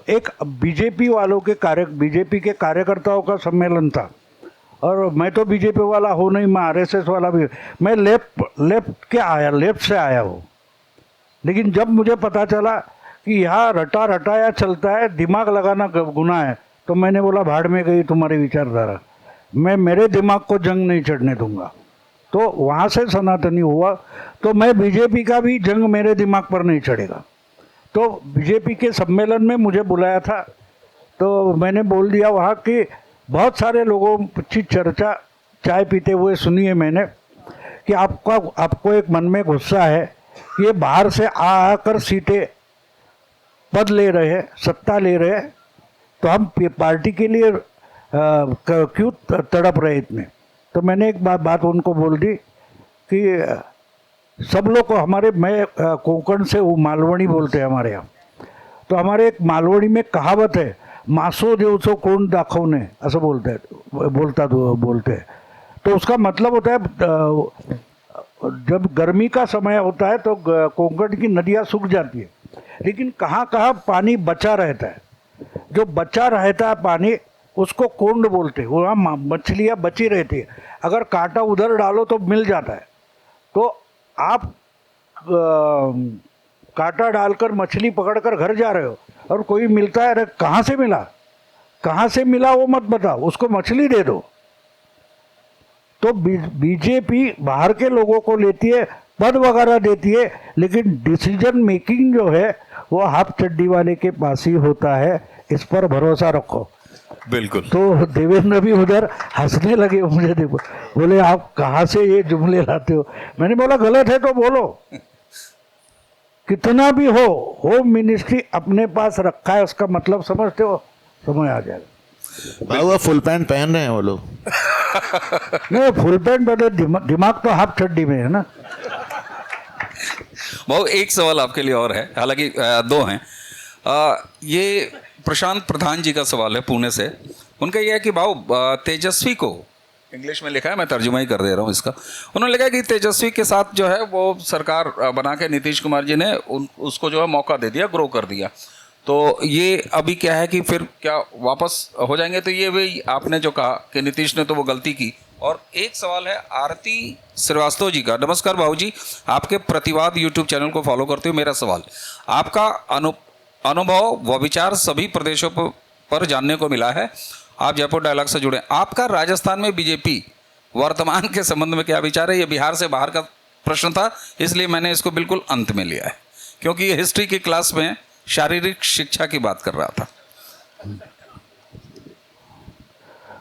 एक बीजेपी के कार्यकर्ताओं का सम्मेलन था, और मैं तो बीजेपी वाला हूँ नहीं, मैं आरएसएस वाला भी, मैं लेफ्ट से आया हूँ। लेकिन जब मुझे पता चला कि यहाँ रटाया चलता है, दिमाग लगाना गुनाह है, तो मैंने बोला भाड़ में गई तुम्हारी विचारधारा, मैं मेरे दिमाग को जंग नहीं चढ़ने दूंगा। तो वहाँ से सनातनी हुआ, तो मैं बीजेपी का भी जंग मेरे दिमाग पर नहीं चढ़ेगा। तो बीजेपी के सम्मेलन में मुझे बुलाया था, तो मैंने बोल दिया वहाँ कि बहुत सारे लोगों की चर्चा चाय पीते हुए सुनी है मैंने, कि आपको एक मन में गुस्सा है कि ये बाहर से आकर सीटें पद ले रहे हैं, सत्ता ले रहे हैं, तो हम पार्टी के लिए क्यों तड़प रहे इतने। तो मैंने एक बात उनको बोल दी कि सब लोग को मैं कोंकण से हूँ, मालवणी बोलते हैं हमारे यहाँ, तो हमारे एक मालवणी में कहावत है, मासो देवसो कोण दाखवणे, ऐसा बोलते हैं। तो उसका मतलब होता है, जब गर्मी का समय होता है तो कोंकण की नदियाँ सूख जाती है, लेकिन कहाँ कहाँ पानी बचा रहता है, जो बचा रहता है पानी उसको कोंड बोलते हैं। वहाँ मछलियाँ बची रहती है, अगर कांटा उधर डालो तो मिल जाता है, तो आप कांटा डालकर मछली पकड़कर घर जा रहे हो और कोई मिलता है, अरे कहाँ से मिला, कहाँ से मिला वो मत बताओ, उसको मछली दे दो। तो बीजेपी बाहर के लोगों को लेती है, पद वगैरह देती है, लेकिन डिसीजन मेकिंग जो है वो हाफ चड्डी वाले के पास ही होता है, इस पर भरोसा रखो। बिल्कुल। तो देवेंद्र भी उधर हंसने लगे मुझे, देखो बोले आप कहाँ से ये जुमले लाते हो। मैंने बोला गलत है तो बोलो, कितना भी हो, होम मिनिस्ट्री अपने पास रखा है, उसका मतलब समझते हो, समझ आ जाएगा। बाबा फुल पैंट पहन रहे हैं वो लोग। नहीं, फुल पैंट पहले, दिमाग तो हाफ चड्डी में है ना। भाऊ एक सवाल आपके लिए और है, हालांकि दो हैं। ये प्रशांत प्रधान जी का सवाल है पुणे से। उनका यह है कि भाऊ तेजस्वी को, इंग्लिश में लिखा है, मैं तर्जुमा ही कर दे रहा हूँ इसका, उन्होंने लिखा है कि तेजस्वी के साथ जो है वो सरकार बना के नीतीश कुमार जी ने उसको जो है मौका दे दिया, ग्रो कर दिया। तो ये अभी क्या है कि फिर क्या वापस हो जाएंगे? तो ये वही आपने जो कहा कि नीतीश ने तो वो गलती की। और एक सवाल है आरती श्रीवास्तव जी का। नमस्कार भाऊ जी, आपके प्रतिवाद यूट्यूब चैनल को फॉलो करते हुए मेरा सवाल, आपका अनुभव व विचार सभी प्रदेशों पर जानने को मिला है। आप जयपुर डायलॉग से जुड़े, आपका राजस्थान में बीजेपी वर्तमान के संबंध में क्या विचार है? ये बिहार से बाहर का प्रश्न था, इसलिए मैंने इसको बिल्कुल अंत में लिया है, क्योंकि ये हिस्ट्री की क्लास में शारीरिक शिक्षा की बात कर रहा था।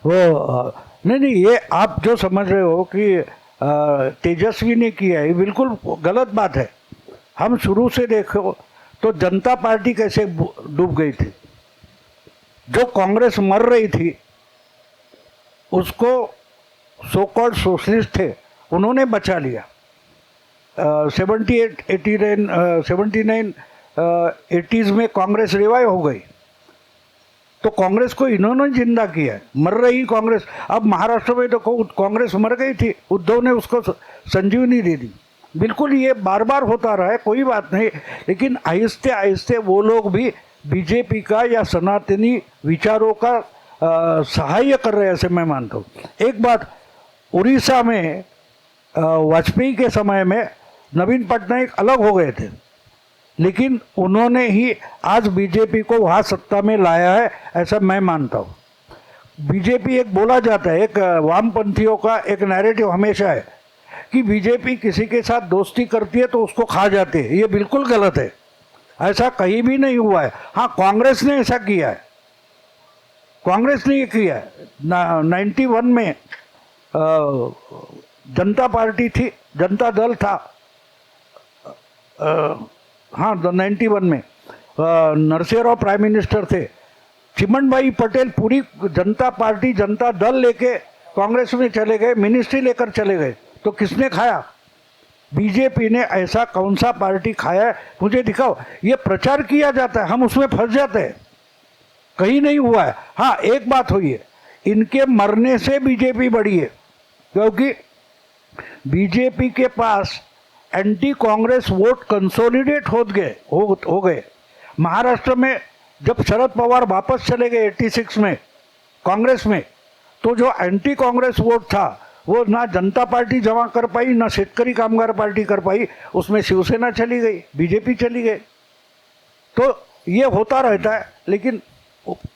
वो नहीं, ये आप जो समझ रहे हो कि तेजस्वी ने किया है, ये बिल्कुल गलत बात है। हम शुरू से देखो तो जनता पार्टी कैसे डूब गई थी, जो कांग्रेस मर रही थी उसको सो कॉल्ड सोशलिस्ट थे, उन्होंने बचा लिया। 79 80s में कांग्रेस रिवाइव हो गई, तो कांग्रेस को इन्होंने जिंदा किया है। मर रही कांग्रेस, अब महाराष्ट्र में तो कांग्रेस मर गई थी, उद्धव ने उसको संजीवनी दे दी। बिल्कुल ये बार बार होता रहा है, कोई बात नहीं, लेकिन आहिस्ते आहिस्ते वो लोग भी बीजेपी का या सनातनी विचारों का सहाय कर रहे हैं, ऐसे मैं मानता हूँ। एक बात, उड़ीसा में वाजपेयी के समय में नवीन पटनायक अलग हो गए थे, लेकिन उन्होंने ही आज बीजेपी को वहाँ सत्ता में लाया है, ऐसा मैं मानता हूँ। बीजेपी एक बोला जाता है, एक वामपंथियों का एक नैरेटिव हमेशा है कि बीजेपी किसी के साथ दोस्ती करती है तो उसको खा जाते हैं। ये बिल्कुल गलत है, ऐसा कहीं भी नहीं हुआ है। हाँ, कांग्रेस ने ऐसा किया है, कांग्रेस ने ये किया है। 91 में जनता पार्टी थी, जनता दल था, हाँ 91 में नरसिंह प्राइम मिनिस्टर थे, चिमनभाई पटेल पूरी जनता पार्टी जनता दल लेके कांग्रेस में चले गए, मिनिस्ट्री लेकर चले गए, तो किसने खाया? बीजेपी ने। ऐसा कौन सा पार्टी खाया है? मुझे दिखाओ। ये प्रचार किया जाता है, हम उसमें फंस जाते हैं, कहीं नहीं हुआ है। हाँ, एक बात हुई है, इनके मरने से बीजेपी बढ़ी है, क्योंकि बीजेपी के पास एंटी कांग्रेस वोट कंसोलिडेट हो गए। महाराष्ट्र में जब शरद पवार वापस चले गए 86 में कांग्रेस में, तो जो एंटी कांग्रेस वोट था वो ना जनता पार्टी जमा कर पाई, ना शेतकरी कामगार पार्टी कर पाई, उसमें शिवसेना चली गई, बीजेपी चली गई। तो ये होता रहता है, लेकिन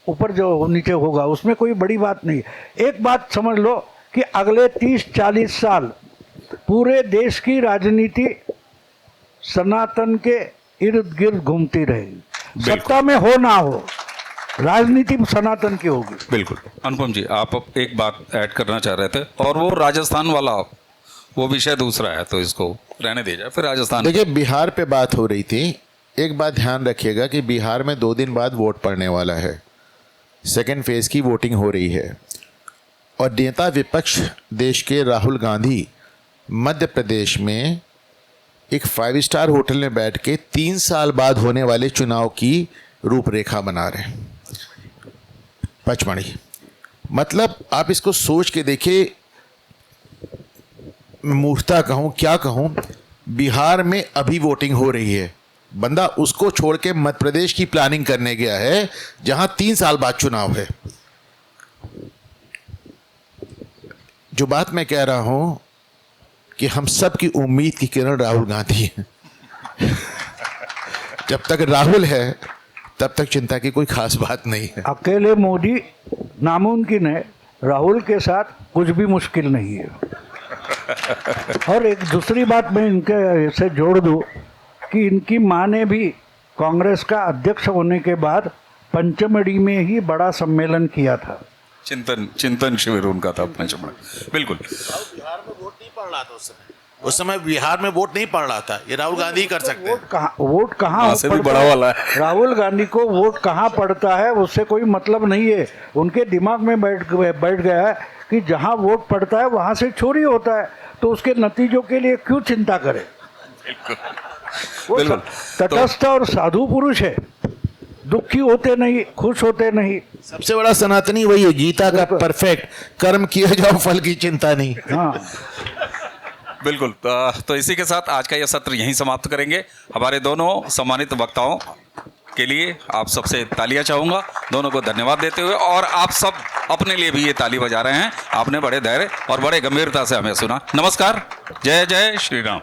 ऊपर जो नीचे होगा उसमें कोई बड़ी बात नहीं। एक बात समझ लो कि अगले 30-40 साल पूरे देश की राजनीति सनातन के इर्द गिर्द घूमती रहेगी, सत्ता में हो ना हो, राजनीति सनातन की होगी। बिल्कुल। अनुपम जी, आप एक बात ऐड करना चाह रहे थे, और वो राजस्थान वाला वो विषय दूसरा है, तो इसको रहने दीजिए, फिर राजस्थान। देखिए, बिहार पे बात हो रही थी। एक बात ध्यान रखिएगा कि बिहार में 2 दिन बाद वोट पड़ने वाला है, सेकेंड फेज की वोटिंग हो रही है, और नेता विपक्ष देश के राहुल गांधी मध्य प्रदेश में एक 5 स्टार होटल में बैठ के 3 साल बाद होने वाले चुनाव की रूपरेखा बना रहे हैं। पचमढ़ी, मतलब आप इसको सोच के देखिए, मूर्खता कहूँ क्या कहूँ, बिहार में अभी वोटिंग हो रही है, बंदा उसको छोड़ के मध्य प्रदेश की प्लानिंग करने गया है जहां 3 साल बाद चुनाव है। जो बात मैं कह रहा हूं कि हम सब की उम्मीद की किरण राहुल गांधी है। जब तक राहुल है तब तक चिंता की कोई खास बात नहीं है। अकेले मोदी नामुमकिन है, राहुल के साथ कुछ भी मुश्किल नहीं है। और एक दूसरी बात मैं इनके से जोड़ दूं कि इनकी माँ ने भी कांग्रेस का अध्यक्ष होने के बाद पंचमढ़ी में ही बड़ा सम्मेलन किया था। चिंतन शिविर उनका था पंचमढ़ी। बिल्कुल। बिहार में वोट नहीं पड़ रहा था उस समय बिहार में वोट नहीं पड़ रहा था। ये राहुल गांधी ही कर सकते हैं। वोट कहाँ से भी बड़ा वाला है। राहुल गांधी को वोट कहाँ पड़ता है उससे कोई मतलब नहीं है। उनके दिमाग में बैठ गया है कि जहाँ वोट पड़ता है वहाँ से चोरी होता है, तो उसके नतीजों के लिए क्यों चिंता करें। वो बिल्कुल। तटस्थ और साधु पुरुष है, दुखी होते नहीं, खुश होते नहीं। सबसे बड़ा सनातनी वही है, गीता का परफेक्ट, कर्म किए जाओ फल की चिंता नहीं। हाँ, बिल्कुल। तो इसी के साथ आज का यह सत्र यहीं समाप्त करेंगे। हमारे दोनों सम्मानित वक्ताओं के लिए आप सबसे तालियां चाहूँगा, दोनों को धन्यवाद देते हुए। और आप सब अपने लिए भी ये ताली बजा रहे हैं। आपने बड़े धैर्य और बड़े गंभीरता से हमें सुना। नमस्कार। जय जय श्री राम।